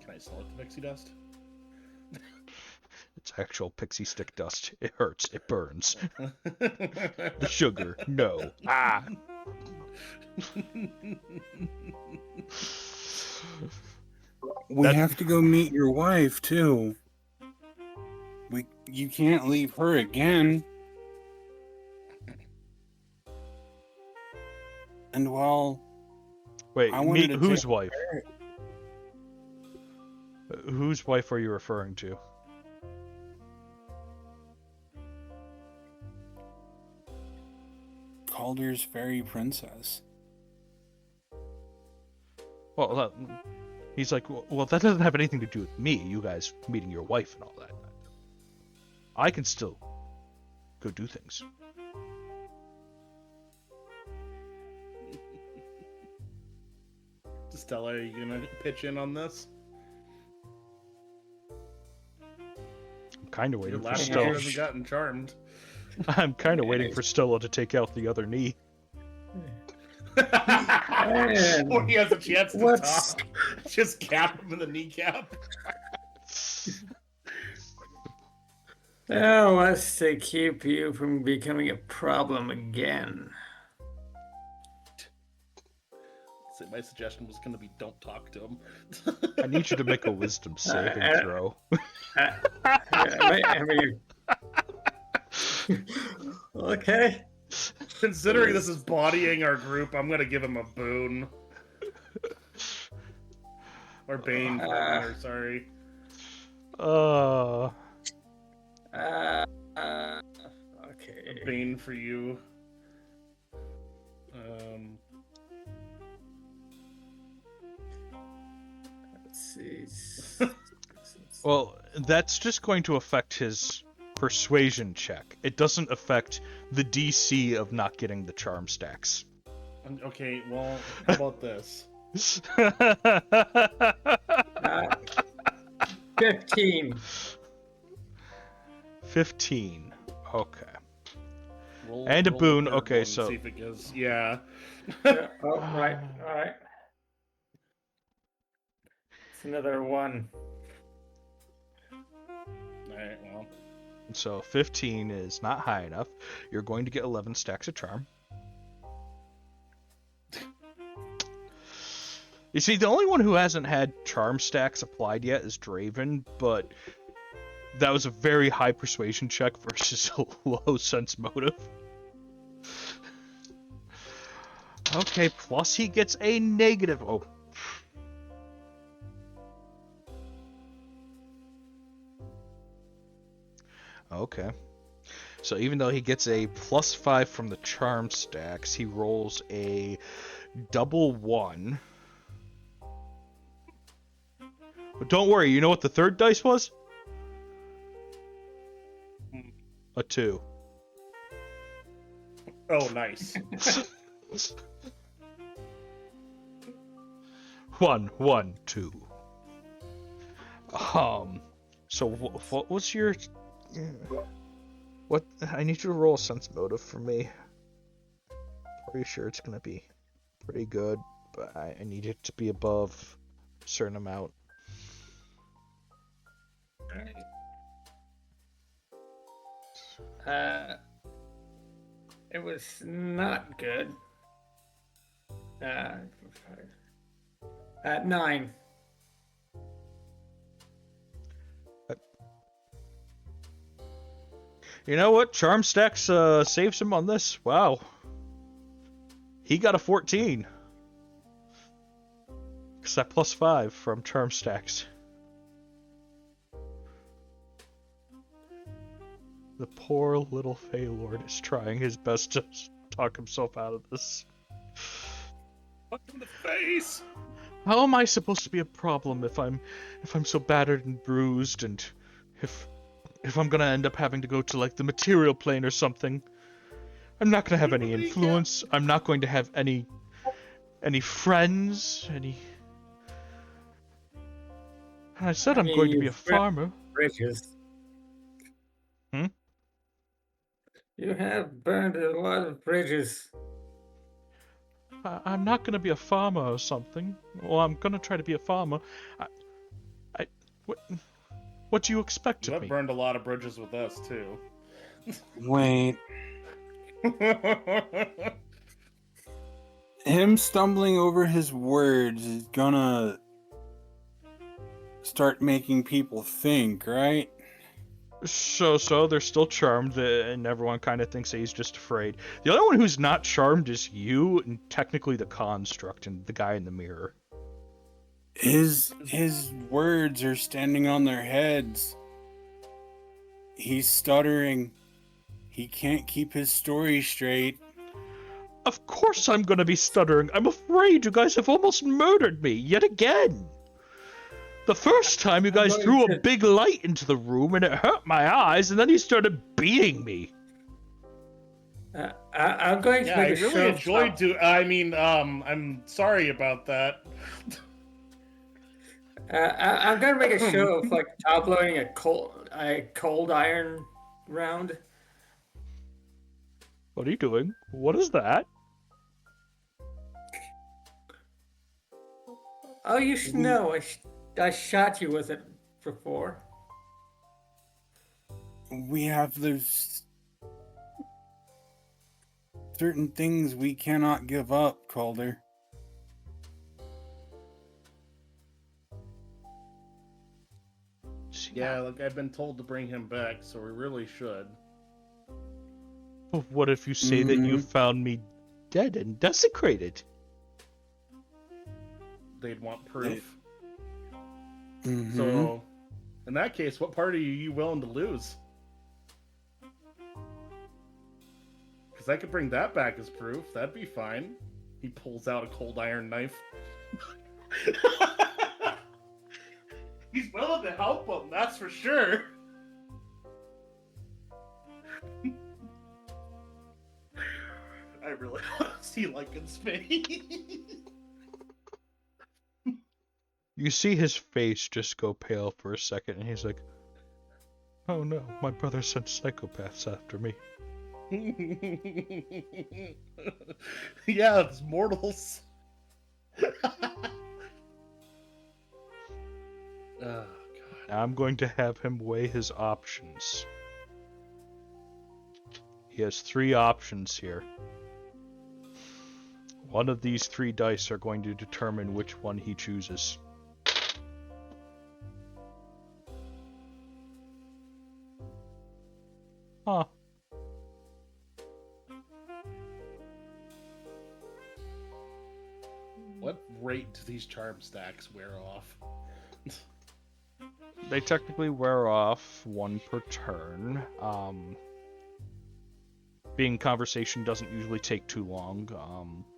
Can I select the pixie dust? It's actual pixie stick dust. It hurts. It burns. The sugar. No. Ah. We have to go meet your wife too. You can't leave her again. And well, Wait, I wanted to whose take wife? Whose wife are you referring to? Calder's fairy princess. Well, he's like, well, that doesn't have anything to do with me, you guys meeting your wife and all that. I can still go do things. Stella, are you gonna pitch in on this? I'm kind of Your waiting for last Stella. year hasn't gotten charmed. I'm kind of waiting for Stella to take out the other knee. Or he has a chance to What's- talk. Just cap him in the kneecap. Oh, what's to keep you from becoming a problem again? So my suggestion was going to be don't talk to him. I need you to make a wisdom saving throw. I mean, okay. Considering this is bodying our group, I'm going to give him a boon. Or Bane, sorry. Okay. Bane for you. Let's see. Well, that's just going to affect his persuasion check. It doesn't affect the DC of not getting the charm stacks. Okay, well, how about this? 15. 15. Okay. Roll, And a roll boon, third okay, one, so- See if it goes. Yeah. All right. It's another 1. Alright, well. So 15 is not high enough. You're going to get 11 stacks of charm. You see, the only one who hasn't had charm stacks applied yet is Draven, but that was a very high persuasion check versus a low sense motive. Okay, plus he gets a negative. Oh. Okay. So even though he gets a +5 from the charm stacks, he rolls a double 1. But don't worry, you know what the third dice was? A 2. Oh, nice. 1, 1, 2. So what was your... What? I need you to roll a sense motive for me. Pretty sure it's gonna be pretty good, but I need it to be above a certain amount. It was not good. At 9. You know what? Charm stacks saves him on this. Wow. He got a 14. Because that +5 from charm stacks. The poor little Fey Lord is trying his best to talk himself out of this. Punch him in the face! How am I supposed to be a problem if I'm so battered and bruised, and if I'm gonna end up having to go to like the material plane or something? I'm not gonna have any influence. I'm not going to have any friends. I said I'm going to be a farmer. Bridges. Hmm? You have burned a lot of bridges. I'm not gonna be a farmer or something. Well, I'm gonna try to be a farmer. What do you expect You of have me? burned a lot of bridges with us, too. Wait, him stumbling over his words is gonna start making people think, right? So they're still charmed, and everyone kind of thinks that he's just afraid. The only one who's not charmed is you, and technically the construct and the guy in the mirror. His words are standing on their heads. He's stuttering. He can't keep his story straight. Of course I'm gonna be stuttering. I'm afraid you guys have almost murdered me, yet again. The first time you guys threw a big light into the room and it hurt my eyes, and then you started beating me. I'm going to make a show. I really enjoyed I'm sorry about that. I'm going to make a show of like top loading a cold iron round. What are you doing? What is that? Oh, you should know. I shot you with it before. We have those certain things we cannot give up, Calder. Yeah, look, I've been told to bring him back, so we really should. What if you say that you found me dead and desecrated? They'd want proof. Mm-hmm. So, in that case, what party are you willing to lose? Because I could bring that back as proof. That'd be fine. He pulls out a cold iron knife. He's willing to help him, that's for sure. I really want to see Lincoln's face. You see his face just go pale for a second, and he's like, "Oh no, my brother sent psychopaths after me." Yeah, it's mortals. Oh, God. I'm going to have him weigh his options. He has 3 options here. One of these 3 dice are going to determine which one he chooses. Huh. What rate do these charm stacks wear off? They technically wear off 1 per turn. Being conversation doesn't usually take too long.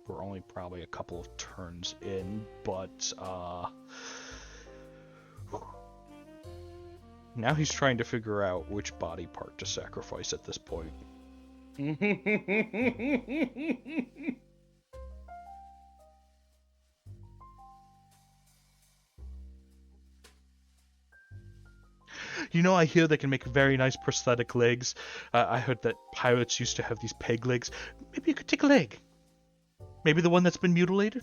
We're only probably a couple of turns in, but now he's trying to figure out which body part to sacrifice at this point. You know, I hear they can make very nice prosthetic legs. I heard that pirates used to have these peg legs. Maybe you could take a leg. Maybe the one that's been mutilated?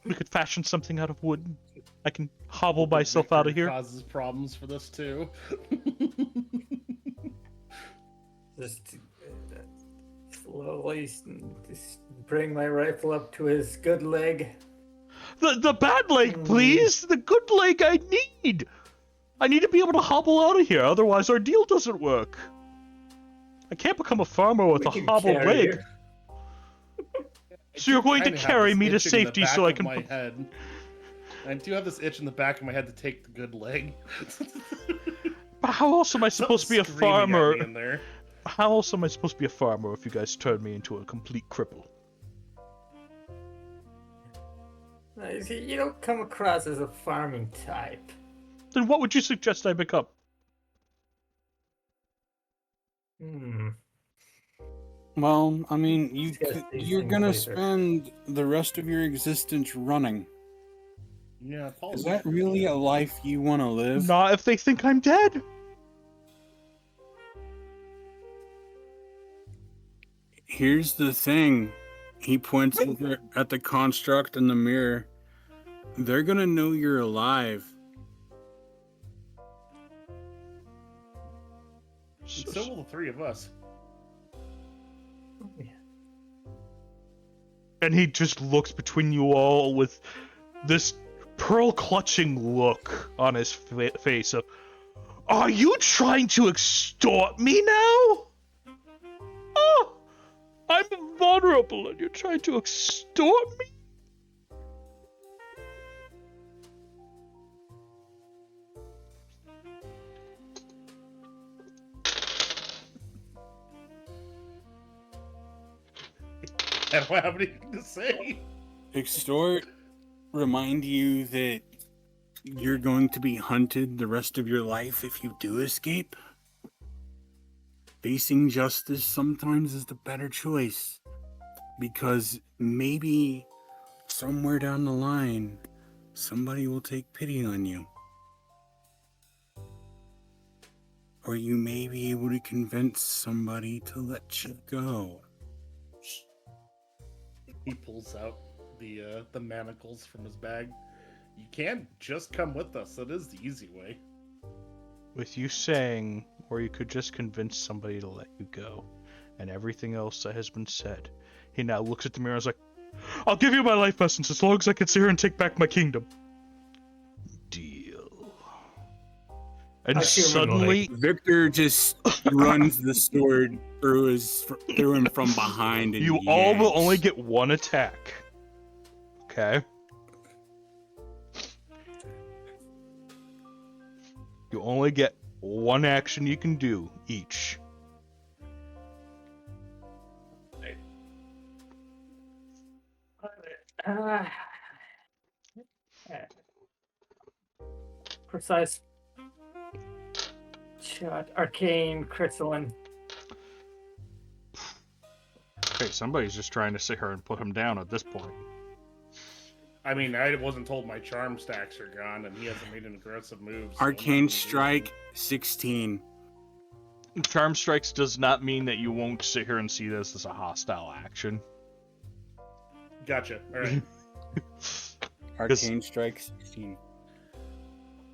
We could fashion something out of wood. I can hobble myself out of here. Causes problems for this too. Just slowly just bring my rifle up to his good leg. The bad leg, please! The good leg I need! I need to be able to hobble out of here, otherwise our deal doesn't work. I can't become a farmer with a hobbled leg. So you're going to carry me to safety so I can... My head. I do have this itch in the back of my head to take the good leg. But how else am I supposed to be a farmer? How else am I supposed to be a farmer if you guys turn me into a complete cripple? You don't come across as a farming type. Then what would you suggest I become? Well, I mean, you're gonna spend the rest of your existence running. Yeah, is that really a life you want to live? Not if they think I'm dead. Here's the thing. He points over at the construct in the mirror. They're gonna know you're alive. So will the 3 of us. And he just looks between you all with this pearl-clutching look on his face of, "Are you trying to extort me now? Oh, I'm vulnerable and you're trying to extort me?" I don't have anything to say. Extort, remind you that you're going to be hunted the rest of your life if you do escape. Facing justice sometimes is the better choice, because maybe somewhere down the line, somebody will take pity on you. Or you may be able to convince somebody to let you go. He pulls out the manacles from his bag. You can just come with us. That is the easy way. With you saying, or you could just convince somebody to let you go, and everything else that has been said, he now looks at the mirror and is like, "I'll give you my life essence as long as I can sit here and take back my kingdom." Deal. And suddenly, Victor just runs the sword through him from behind. And you all will only get one attack. Okay? You only get one action you can do each. Precise shot, arcane, crystalline. Okay, somebody's just trying to sit here and put him down at this point. I mean, I wasn't told my charm stacks are gone, and he hasn't made an aggressive move. So Arcane Strike, 16. Charm Strikes does not mean that you won't sit here and see this as a hostile action. Gotcha. All right. Arcane Strike, 16.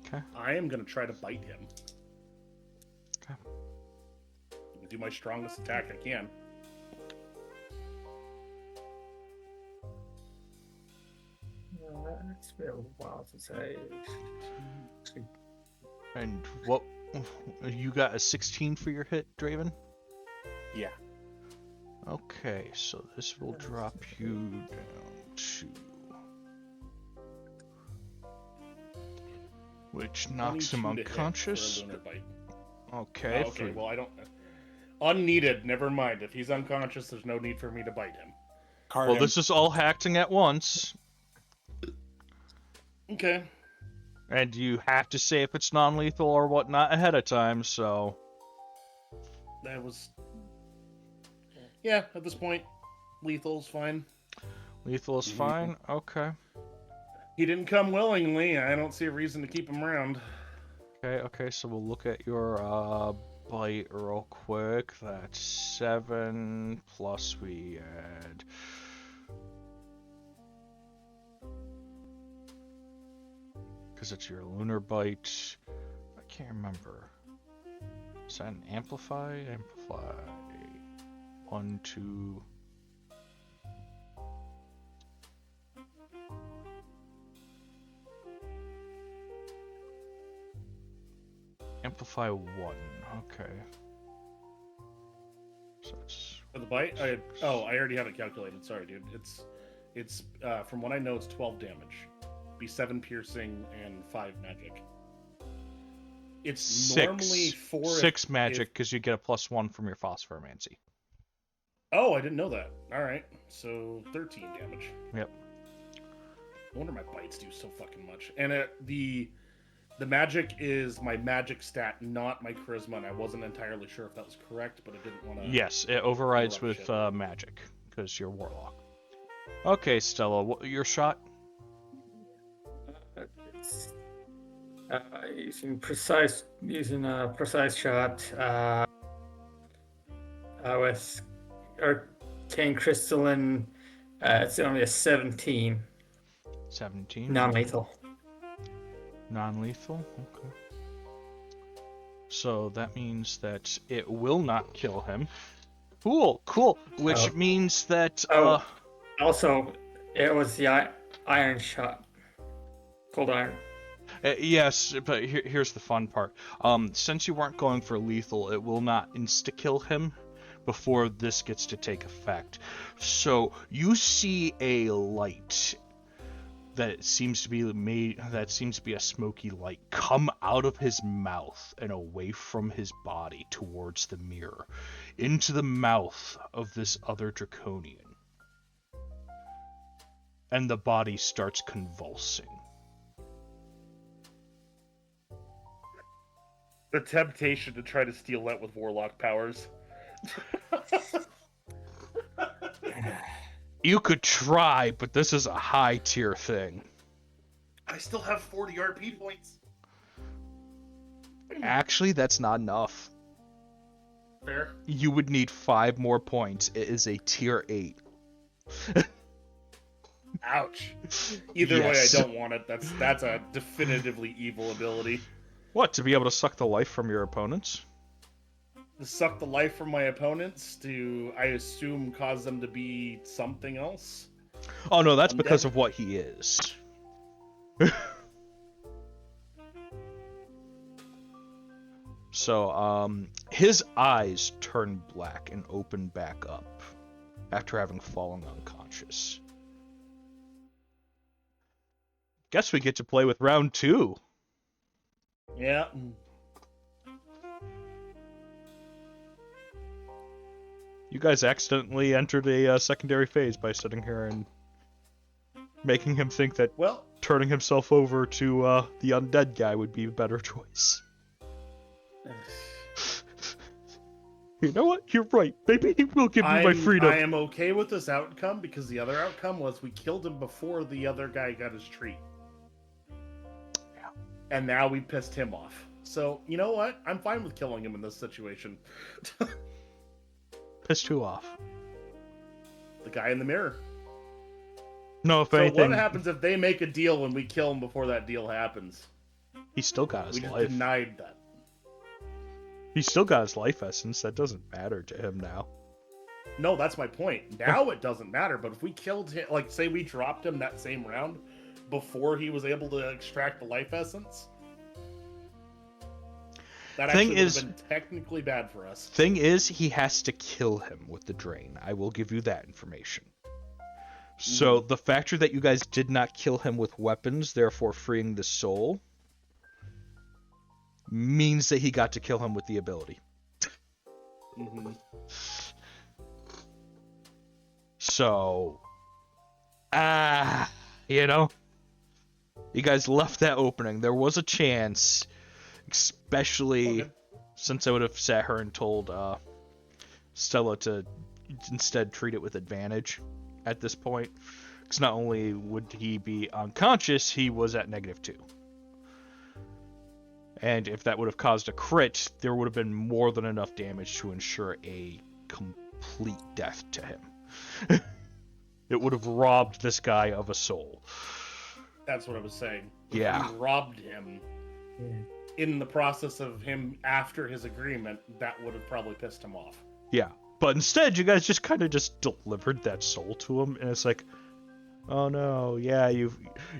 Okay. I am going to try to bite him. Okay. I'm gonna do my strongest attack I can. It's been a while since I. And what? You got a 16 for your hit, Draven? Yeah. Okay, so this will drop you down to... which knocks him 22 to hit unconscious. for a lunar bite. Okay. Oh, okay, well, I don't... Unneeded, never mind. If he's unconscious, there's no need for me to bite him. Well, this is all acting at once. Okay. And you have to say if it's non-lethal or whatnot ahead of time, so... That was... Yeah, at this point, lethal's fine. Lethal is fine? Okay. He didn't come willingly. I don't see a reason to keep him around. Okay, so we'll look at your bite real quick. That's 7 plus we add... because it's your lunar bite. I can't remember. Is that an amplify? Amplify. 1, 2. Amplify 1. Okay. So it's... For the bite? I already have it calculated. Sorry, dude. It's from what I know, it's 12 damage. Be 7 piercing and 5 magic. It's 6. normally 4. 6 magic because you get a +1 from your phosphomancy. Oh, I didn't know that. All right, so 13 damage. Yep. No wonder my bites do so fucking much. And the magic is my magic stat, not my charisma. And I wasn't entirely sure if that was correct, but I didn't want to. Yes, it overrides with magic because you're warlock. Okay, Stella, your shot? Using a precise shot with arcane crystalline. It's only a 17. 17. Non-lethal. Non-lethal. Okay. So that means that it will not kill him. Cool. Which means that. Also, it was the iron shot. Cold iron. Yes, but here's the fun part. Since you weren't going for lethal, it will not insta-kill him before this gets to take effect. So you see a light that seems to be a smoky light come out of his mouth and away from his body towards the mirror, into the mouth of this other draconian. And the body starts convulsing. The temptation to try to steal that with warlock powers. You could try, but this is a high tier thing. I still have 40 RP points. Actually, that's not enough. Fair. You would need 5 more points. It is a tier 8. Ouch. Either way, I Yes. don't want it. That's a definitively evil ability. What, to be able to suck the life from your opponents? To suck the life from my opponents, to, I assume, cause them to be something else? Oh no, that's Undead? because of what he is. So, his eyes turn black and open back up after having fallen unconscious. Guess we get to play with round 2. Yeah. You guys accidentally entered a secondary phase by sitting here and making him think that Well, turning himself over to the undead guy would be a better choice. You know what? You're right. Maybe he will give me my freedom. I am okay with this outcome because the other outcome was we killed him before the other guy got his treat. Yeah. And now we pissed him off. So, you know what? I'm fine with killing him in this situation. Pissed who off? The guy in the mirror. No, if So anything, what happens if they make a deal and we kill him before that deal happens? he still got his We just life. denied that. He still got his life essence. That doesn't matter to him now. No, that's my point. Now it doesn't matter, but if we killed him, like, say we dropped him that same round before he was able to extract the life essence, that Thing actually would is- have been technically bad for us. Thing is, he has to kill him with the drain. I will give you that information. So the factor that you guys did not kill him with weapons, therefore freeing the soul, means that he got to kill him with the ability. Mm-hmm. So, you know, you guys left that opening. There was a chance, especially since I would have sat her and told Stella to instead treat it with advantage at this point. Because not only would he be unconscious, he was at -2. And if that would have caused a crit, there would have been more than enough damage to ensure a complete death to him. It would have robbed this guy of a soul. That's what I was saying. If Yeah. we robbed him in the process of him after his agreement, that would have probably pissed him off. Yeah. But instead, you guys just kind of just delivered that soul to him, and it's like, oh no, yeah, you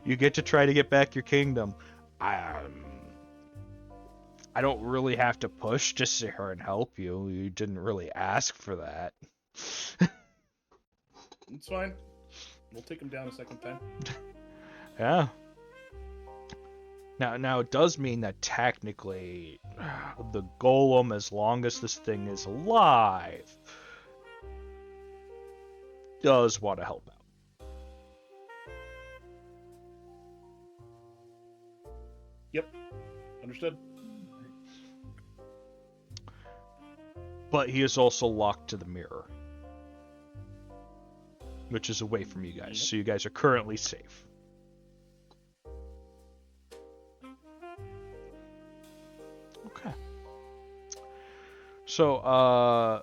get to try to get back your kingdom. I don't really have to push, just sit here and help you. You didn't really ask for that. It's fine. We'll take him down a second time. Yeah. Now it does mean that technically the golem, as long as this thing is alive, does want to help out. Yep. Understood. But he is also locked to the mirror, which is away from you guys. So you guys are currently safe. Okay. So,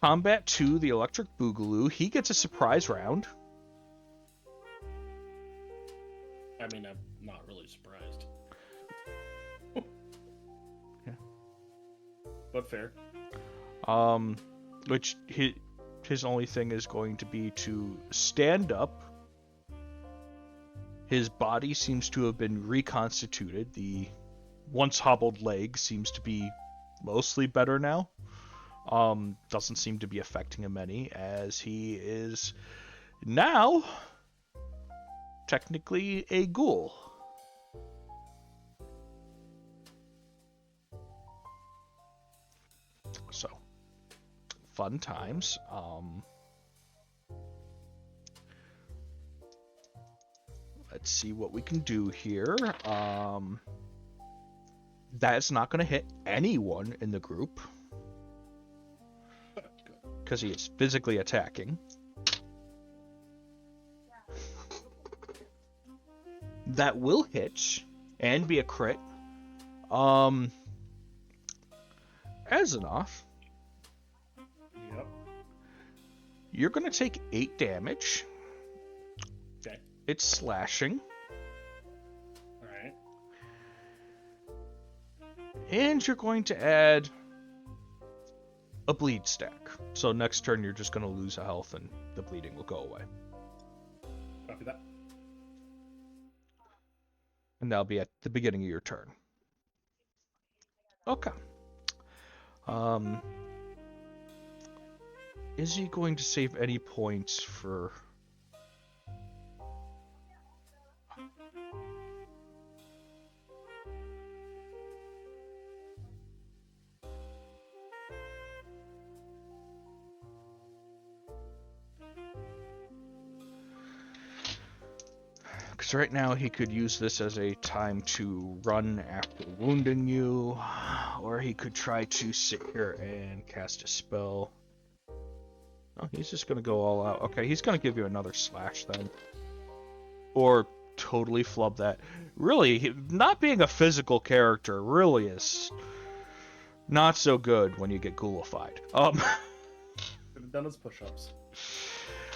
Combat 2, the Electric Boogaloo, he gets a surprise round. I mean, I'm not really surprised. Yeah. But fair. Which his only thing is going to be to stand up. His body seems to have been reconstituted. The once hobbled leg seems to be mostly better now. Doesn't seem to be affecting him any, as he is now technically a ghoul. So, fun times. Let's see what we can do here. That's not going to hit anyone in the group because he is physically attacking. That will hit and be a crit. Azenov, Yep. you're going to take 8 damage. Okay. It's slashing. Alright. And you're going to add a bleed stack. So next turn you're just going to lose a health and the bleeding will go away. Copy that. And that'll be at the beginning of your turn. Okay. Is he going to save any points for... Because right now he could use this as a time to run after wounding you, or he could try to sit here and cast a spell. Oh, he's just going to go all out. Okay, he's going to give you another slash then. Or totally flub that. Really, not being a physical character really is not so good when you get ghoulified. Could have done his push-ups.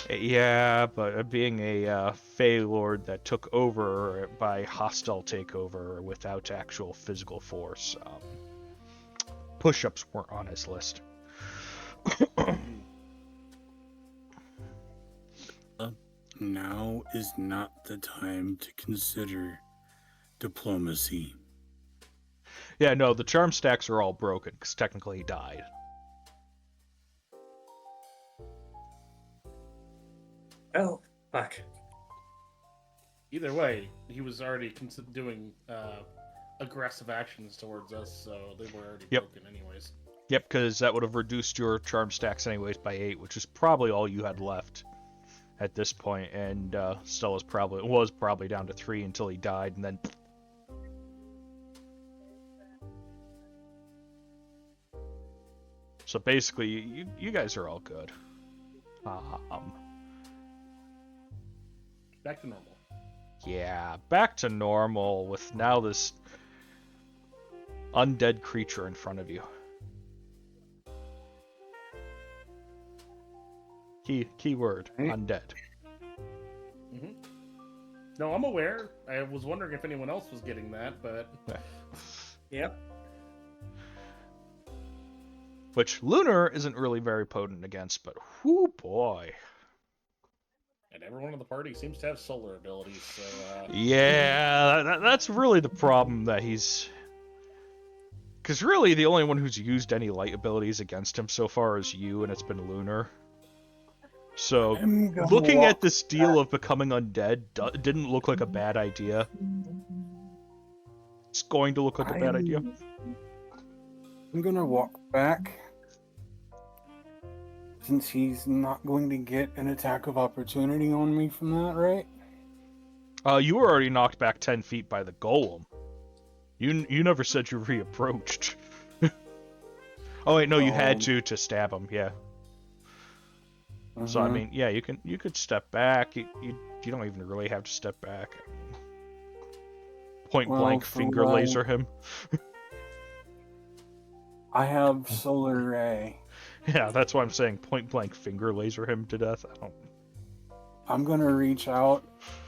Yeah, but being a Fey Lord that took over by hostile takeover without actual physical force, push-ups weren't on his list. Now is not the time to consider diplomacy. Yeah, no, the charm stacks are all broken, because technically he died. Oh, fuck. Either way, he was already doing aggressive actions towards us, so they were already broken anyways. Yep, because that would have reduced your charm stacks anyways by 8, which is probably all you had left at this point, and Stella's was probably down to 3 until he died, and then... So basically, you guys are all good. Back to normal. Yeah, back to normal with now this undead creature in front of you. Keyword, undead. Mm-hmm. No, I'm aware. I was wondering if anyone else was getting that, but... Yep. Which Lunar isn't really very potent against, but whoo boy. And everyone in the party seems to have solar abilities, so... Yeah, that's really the problem that he's... Because really the only one who's used any light abilities against him so far is you, and it's been Lunar. So, looking at this deal of becoming undead didn't look like a bad idea. It's going to look like a bad idea. I'm gonna walk back. Since he's not going to get an attack of opportunity on me from that, right? You were already knocked back 10 feet by the golem. You never said you reapproached. Oh wait, no, you had to stab him, yeah. So I mean, yeah, you could step back. You don't even really have to step back. Point blank finger laser him. I have solar ray. Yeah, that's why I'm saying point blank finger laser him to death. I'm gonna reach out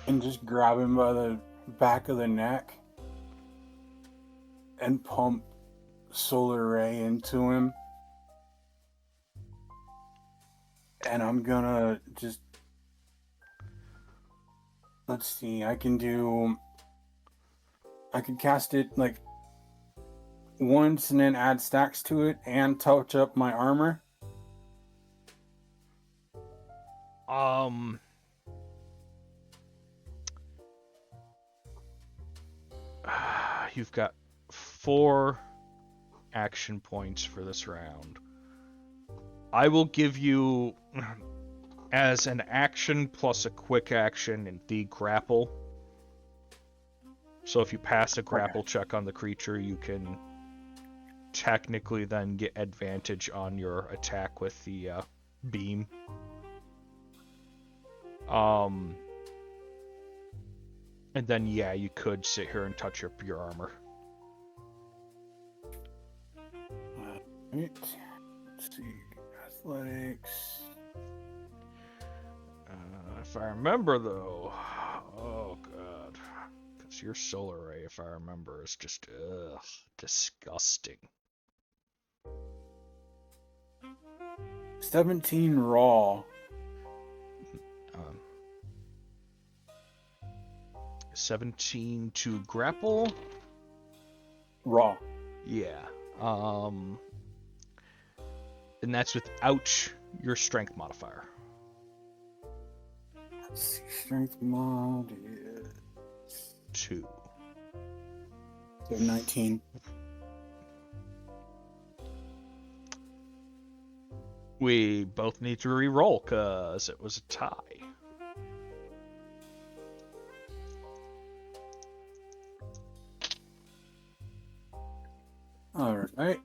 and just grab him by the back of the neck and pump solar ray into him. And I'm gonna just let's see. I can cast it like once and then add stacks to it and touch up my armor. You've got 4 action points for this round. I will give you, as an action plus a quick action, in the grapple. So if you pass a grapple check on the creature, you can technically then get advantage on your attack with the beam. And then, yeah, you could sit here and touch up your armor. Right. Let's see. Athletics. If I remember, though... Oh, God. Because your solar ray, if I remember, is just, disgusting. 17 raw. 17 to grapple. Raw. Yeah. And that's without your strength modifier. Let's see. Strength mod is 2. So 19. We both need to re-roll because it was a tie. All right.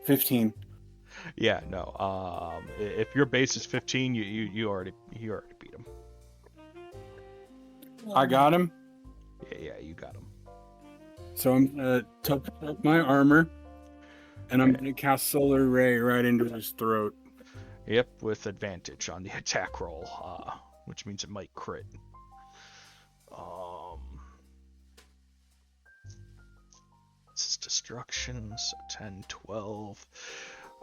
15. Yeah, no. If your base is 15, you already beat him. I got him. Yeah, you got him. So I'm gonna touch up my armor, and I'm gonna cast Solar Ray right into his throat. Yep, with advantage on the attack roll, which means it might crit. This is destruction, so 10, 12.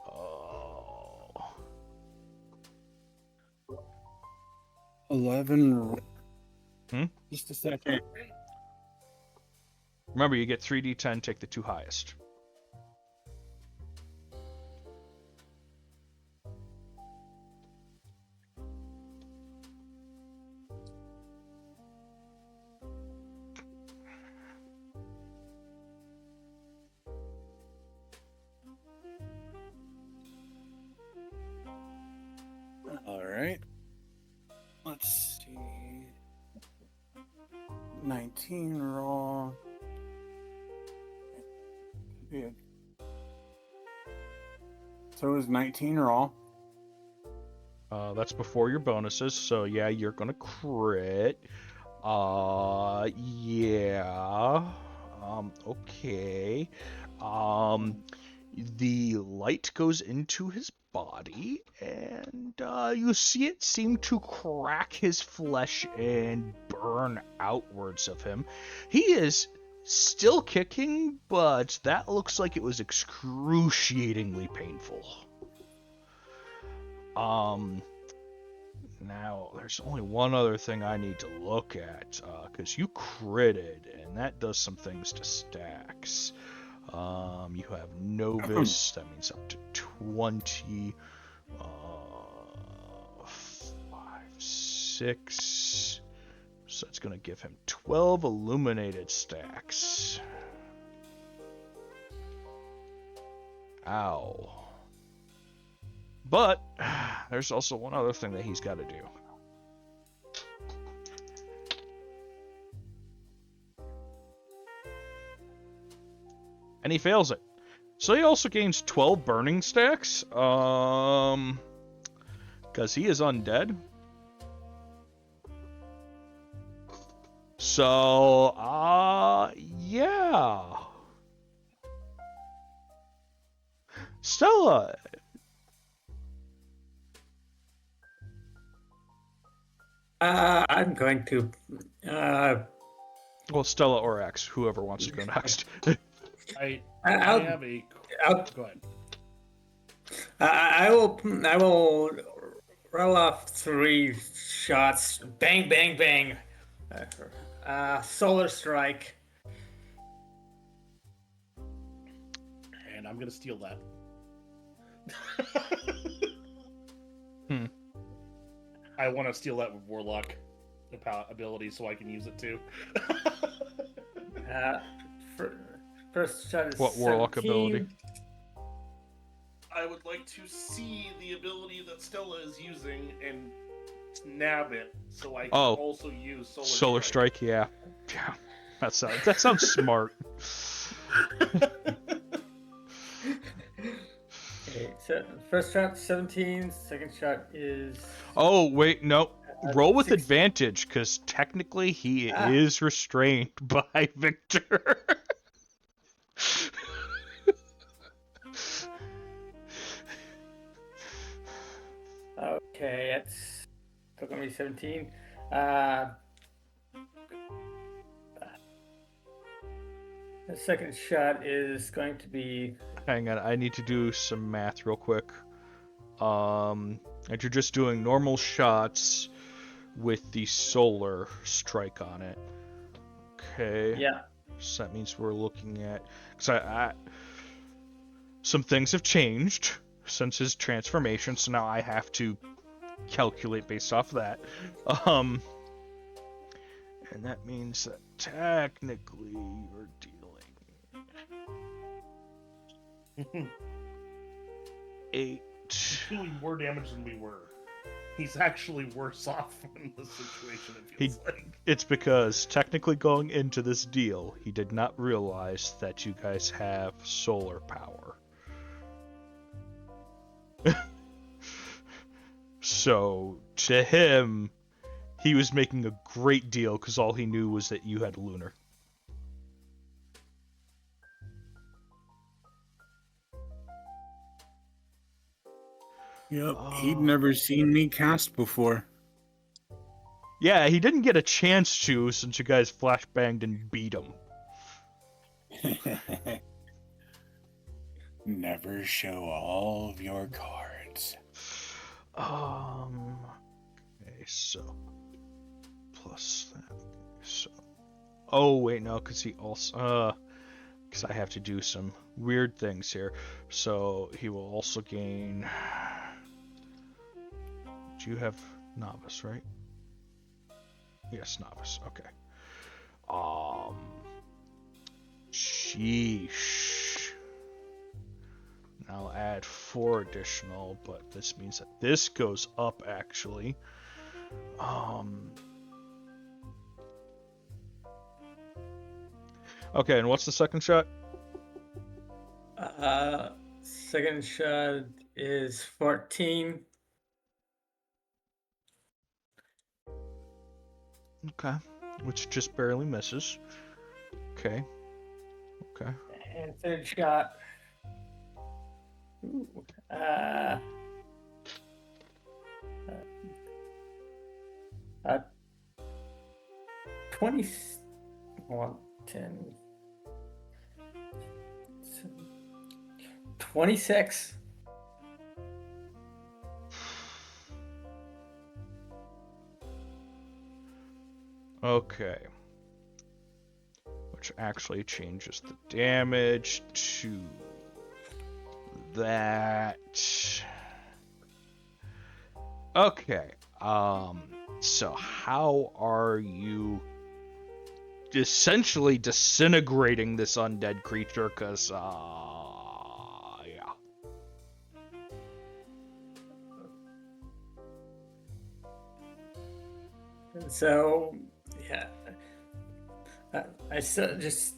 Oh. 11. Hmm? Just a second. Remember, you get 3d10, take the 2 highest. All right. Let's see. 19 raw. Yeah. So it was 19 raw. That's before your bonuses, so yeah, you're gonna crit. Yeah. Okay. The light goes into his body, and you see it seem to crack his flesh and burn outwards of him. He is still kicking, but that looks like it was excruciatingly painful. Now, there's only one other thing I need to look at, because you critted, and that does some things to stacks. You have Novus, that means up to 20, 5, 6, so that's going to give him 12 illuminated stacks. Ow. But there's also one other thing that he's got to do. And he fails it. So he also gains 12 burning stacks. Because he is undead. So, yeah. Stella. I'm going to. Well, Stella or Axe, whoever wants to go next. I I'll- have a. I'll- Go ahead. I will roll off 3 shots. Bang, bang, bang. Solar strike. And I'm gonna steal that. I want to steal that with Warlock ability so I can use it too. First shot is What Warlock 17. ability? I would like to see the ability that Stella is using and nab it so I can also use Solar Strike. Yeah. That sounds smart. Okay, so first shot 17. Second shot is. Oh wait, no. Roll with 16. advantage, because technically he is restrained by Victor. Okay, it's still gonna be 17. The second shot is going to be. Hang on, I need to do some math real quick. And you're just doing normal shots with the solar strike on it. Okay. Yeah. So that means we're looking at. Because some things have changed since his transformation, so now I have to calculate based off of that. And that means that technically you're dealing 8. Doing more damage than we were. He's actually worse off in this situation, it feels like. It's because technically going into this deal, he did not realize that you guys have solar power. So, to him, he was making a great deal because all he knew was that you had lunar. Yep, he'd never seen me cast before. Yeah, he didn't get a chance to since you guys flashbanged and beat him. Never show all of your cards. Okay, so plus that. So, oh wait, no, because he also because I have to do some weird things here. So he will also gain. Do you have novice, right? Yes, novice. Okay. Sheesh. Now I'll add 4 additional, but this means that this goes up actually. Okay, and what's the second shot? Second shot is 14. Okay, which just barely misses. Okay. And third shot. 21, 10, 26. Okay. Which actually changes the damage to that. Okay. So how are you essentially disintegrating this undead creature? Cause yeah. And so, yeah, I still just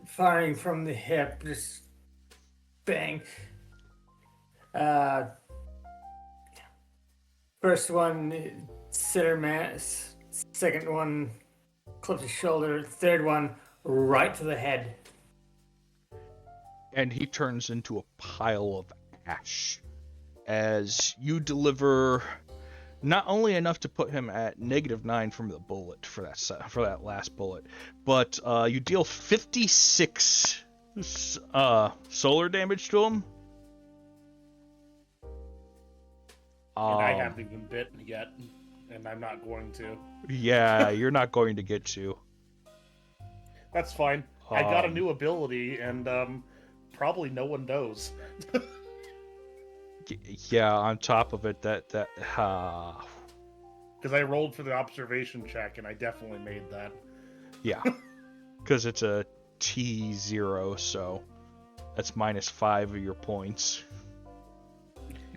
firing from the hip, just bang. First one, center mass. Second one, clips his shoulder. Third one, right to the head. And he turns into a pile of ash as you deliver not only enough to put him at -9 from the bullet for that last bullet, but you deal 56 Solar damage to him. And I haven't even bitten yet, and I'm not going to. Yeah, you're not going to get to. That's fine. I got a new ability, and probably no one knows. Yeah, on top of it, that Because I rolled for the observation check, and I definitely made that. yeah, because it's a T0, so that's -5 of your points.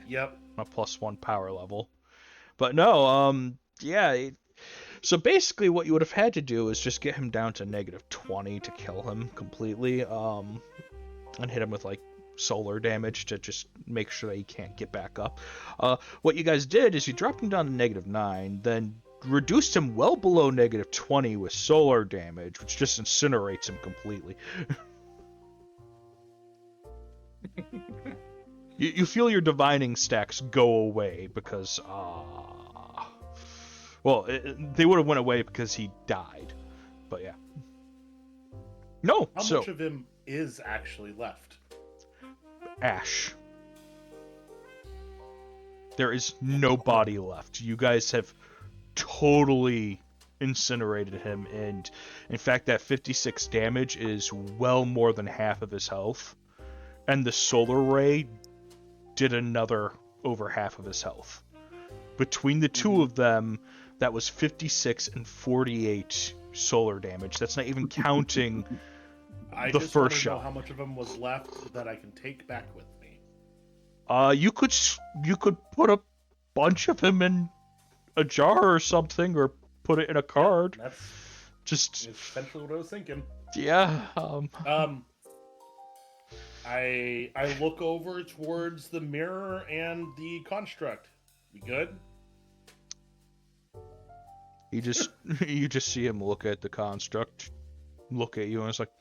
Yep. A +1 power level. But no, yeah. So basically, what you would have had to do is just get him down to -20 to kill him completely, and hit him with like solar damage to just make sure that he can't get back up. What you guys did is you dropped him down to -9, then reduced him well below -20 with solar damage, which just incinerates him completely. You feel your divining stacks go away because, well, they would have went away because he died, but yeah. No, How much of him is actually left? Ash. There is no body left. You guys have totally incinerated him, and in fact, that 56 damage is well more than half of his health, and the solar ray did another over half of his health. Between the two of them, that was 56 and 48 solar damage. That's not even counting I the just first want to know shot. how much of him was left that I can take back with me. You could put a bunch of him in a jar or something, or put it in a card. That's Just essentially what I was thinking. yeah. I look over towards the mirror and the construct. We good? You just see him look at the construct, look at you, and it's like,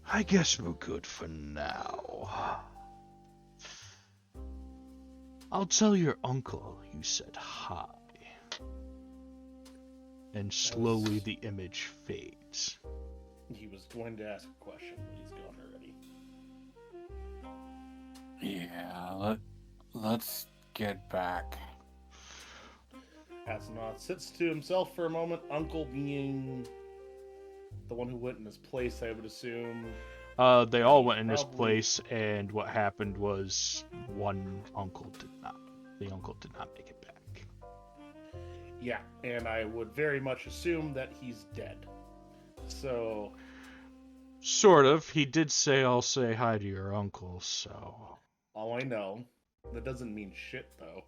I guess we're good for now. I'll tell your uncle you said hi. And slowly the image fades. He was going to ask a question, but he's gone already. Yeah, let's get back. Asanoth sits to himself for a moment, Uncle being the one who went in his place, I would assume. They all went in his Probably. place, and what happened was one uncle did not. The uncle did not make it back. Yeah, and I would very much assume that he's dead. So, Sort of. He did say, I'll say hi to your uncle, so... all I know, that doesn't mean shit, though.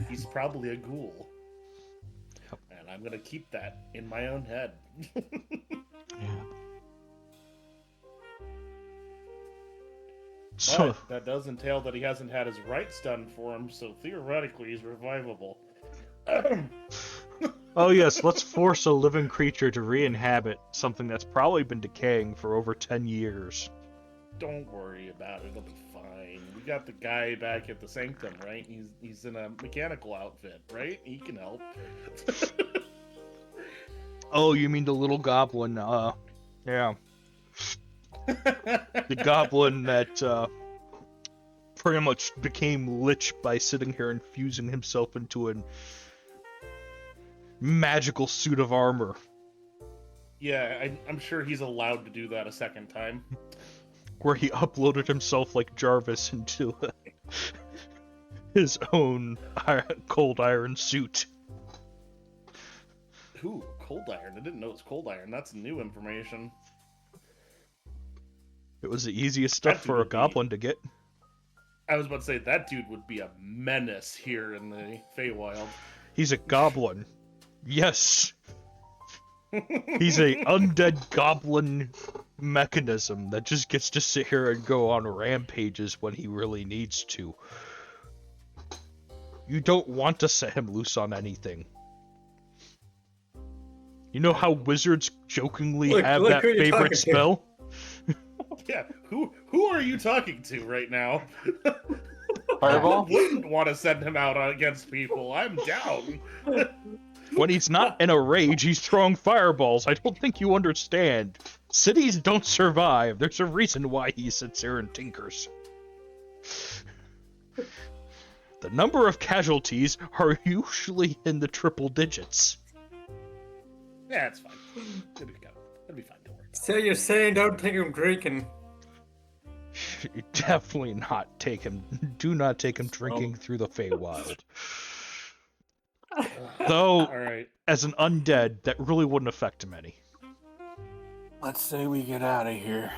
He's probably a ghoul. Yep. And I'm gonna keep that in my own head. Yeah. So, But that does entail that he hasn't had his rights done for him, so theoretically he's revivable. oh yes, let's force a living creature to re-inhabit something that's probably been decaying for over 10 years. Don't worry about it, it'll be fine. We got the guy back at the Sanctum, right? He's in a mechanical outfit, right? He can help. Oh, you mean the little goblin, yeah. The goblin that, pretty much became lich by sitting here and fusing himself into a magical suit of armor. Yeah, I'm sure he's allowed to do that a second time. Where he uploaded himself like Jarvis into his own cold iron suit. Ooh, cold iron. I didn't know it was cold iron. That's new information. It was the easiest stuff That for a would be- goblin to get. I was about to say, that dude would be a menace here in the Feywild. He's a goblin. Yes. He's a undead goblin mechanism that just gets to sit here and go on rampages when he really needs to. You don't want to set him loose on anything. You know how wizards jokingly have look that who you're favorite talking to. spell? Yeah, who are you talking to right now? Fireball? I wouldn't want to send him out against people. I'm down. When he's not in a rage, he's throwing fireballs. I don't think you understand. Cities don't survive. There's a reason why he sits here and tinkers. The number of casualties are usually in the triple digits. Yeah, it's fine. It'll be fine. Don't worry. So you're saying don't take him drinking? Definitely not take him. Do not take him drinking through the Feywild. Though, All right. as an undead, that really wouldn't affect him any. Let's say we get out of here.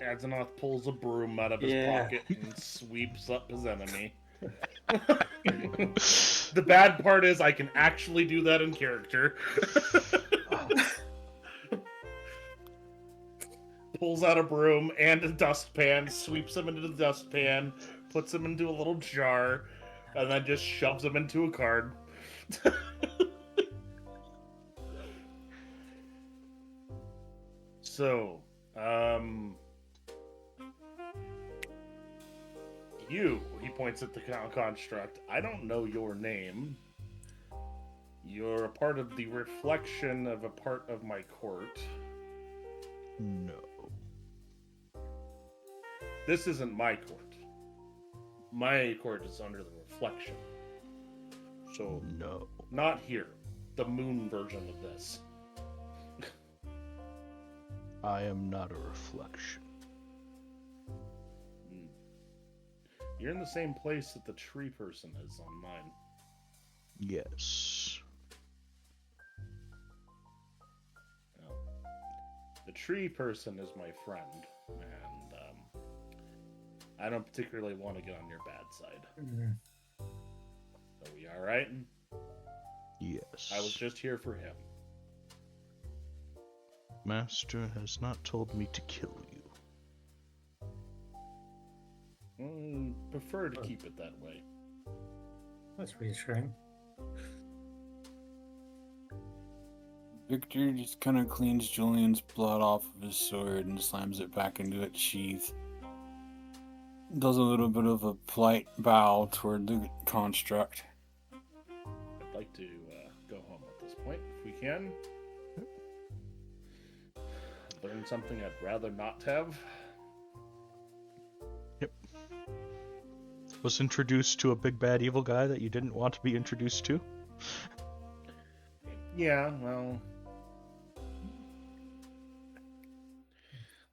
Azanoth pulls a broom out of his pocket and sweeps up his enemy. The bad part is I can actually do that in character. Pulls out a broom and a dustpan, sweeps him into the dustpan, puts him into a little jar, and then just shoves him into a card. So, he points at the construct. I don't know your name. You're a part of the reflection of a part of my court. No. This isn't my court. My court is under the reflection. So, No. not here. The moon version of this. I am not a reflection. You're in the same place that the tree person is on mine. Yes. Well, the tree person is my friend, and I don't particularly want to get on your bad side. Are we alright? Yes. I was just here for him. Master has not told me to kill you. Prefer to keep it that way. That's reassuring. Victor just kind of cleans Julian's blood off of his sword and slams it back into its sheath. Does a little bit of a polite bow toward the construct. I'd like to go home at this point, if we can. Learn something I'd rather not have. Yep. Was introduced to a big bad evil guy that you didn't want to be introduced to? Yeah, well...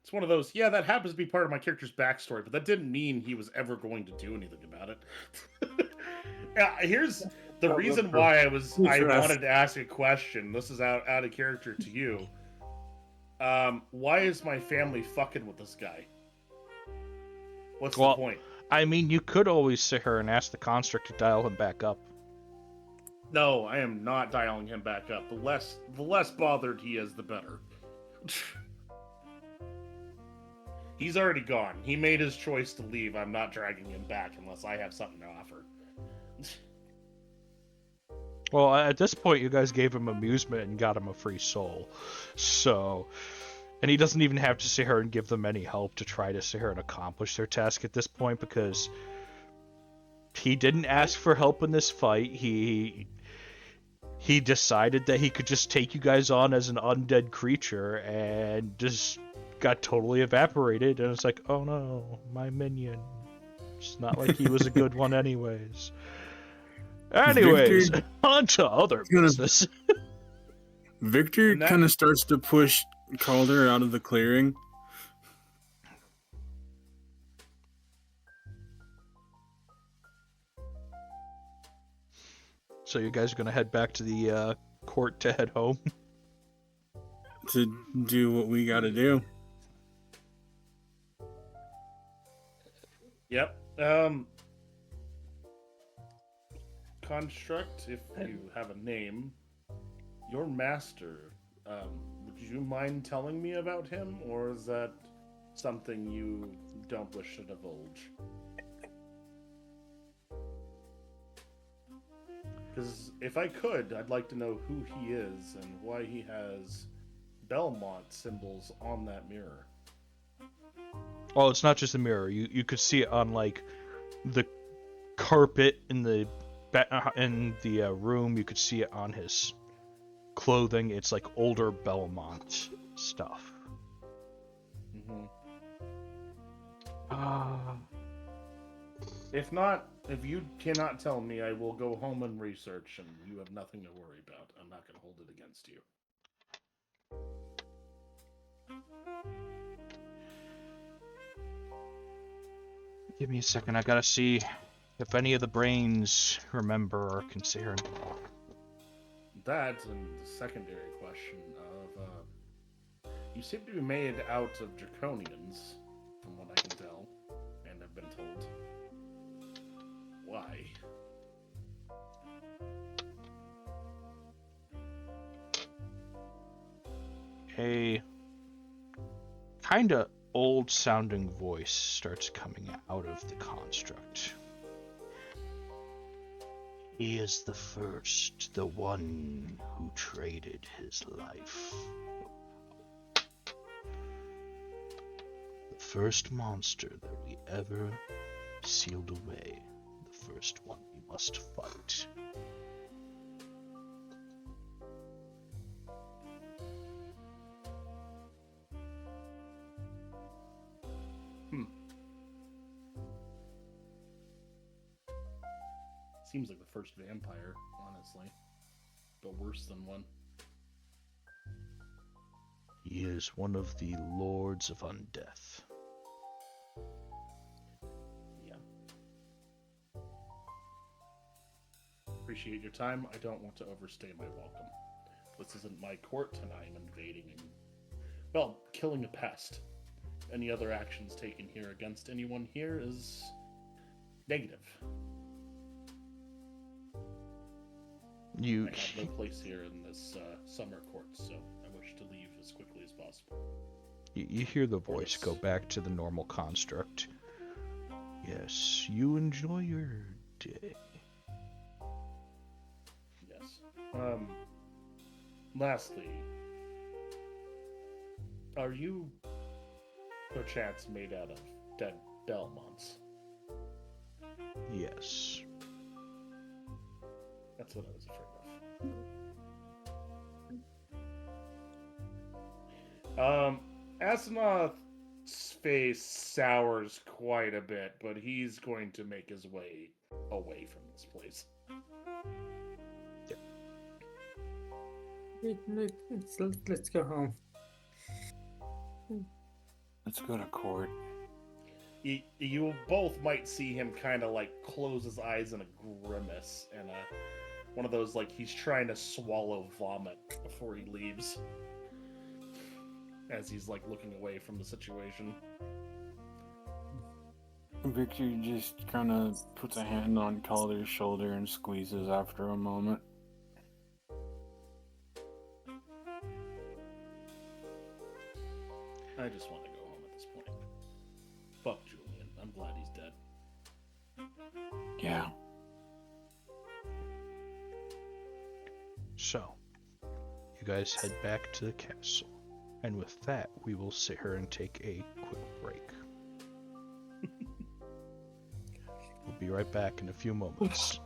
It's one of those, yeah, that happens to be part of my character's backstory, but that didn't mean he was ever going to do anything about it. Here's the reason why I wanted to ask a question. This is out of character to you. Why is my family fucking with this guy? What's the point? I mean, you could always sit here and ask the construct to dial him back up. No, I am not dialing him back up. The less bothered he is, the better. He's already gone. He made his choice to leave. I'm not dragging him back unless I have something to offer. Well, at this point, you guys gave him amusement and got him a free soul. So, and he doesn't even have to sit here and give them any help to try to sit here and accomplish their task at this point, because he didn't ask for help in this fight. He decided that he could just take you guys on as an undead creature and just got totally evaporated. And it's like, oh no, my minion. It's not like he was a good one anyways. Anyways, on to other business. Victor kind of starts to push Calder out of the clearing. So you guys are going to head back to the court to head home? To do what we gotta do. Yep. Construct, if you have a name, your master, would you mind telling me about him, or is that something you don't wish to divulge? Because if I could, I'd like to know who he is and why he has Belmont symbols on that mirror. Well, it's not just a mirror. You could see it on, like, the carpet in the room. You could see it on his clothing. It's like older Belmont stuff. Mm-hmm. If you cannot tell me, I will go home and research, and you have nothing to worry about. I'm not going to hold it against you. Give me a second. I gotta see if any of the brains remember or can say her name. That and the secondary question of you seem to be made out of draconians, from what I can tell, and have been told. Why? A kinda old sounding voice starts coming out of the construct. He is the first, the one who traded his life. The first monster that we ever sealed away. The first one we must fight. Seems like the first vampire, honestly. But worse than one. He is one of the Lords of Undeath. Yeah. Appreciate your time. I don't want to overstay my welcome. This isn't my court, and I am invading and, well, killing a pest. Any other actions taken here against anyone here is negative. I have no place here in this summer court, so I wish to leave as quickly as possible. You hear the voice go back to the normal construct. Yes, you enjoy your day. Yes. Lastly, are you perchance made out of dead Belmonts? Yes. That's what I was afraid of. Asimov's face sours quite a bit, but he's going to make his way away from this place. Let's go home. Let's go to court. You both might see him kind of like close his eyes in a grimace and one of those like he's trying to swallow vomit before he leaves, as he's like looking away from the situation. Victor just kind of puts a hand on Calder's shoulder and squeezes after a moment. I just want to go home at this point. Fuck Julian. I'm glad he's dead. Yeah. So, you guys head back to the castle. And with that, we will sit here and take a quick break. We'll be right back in a few moments.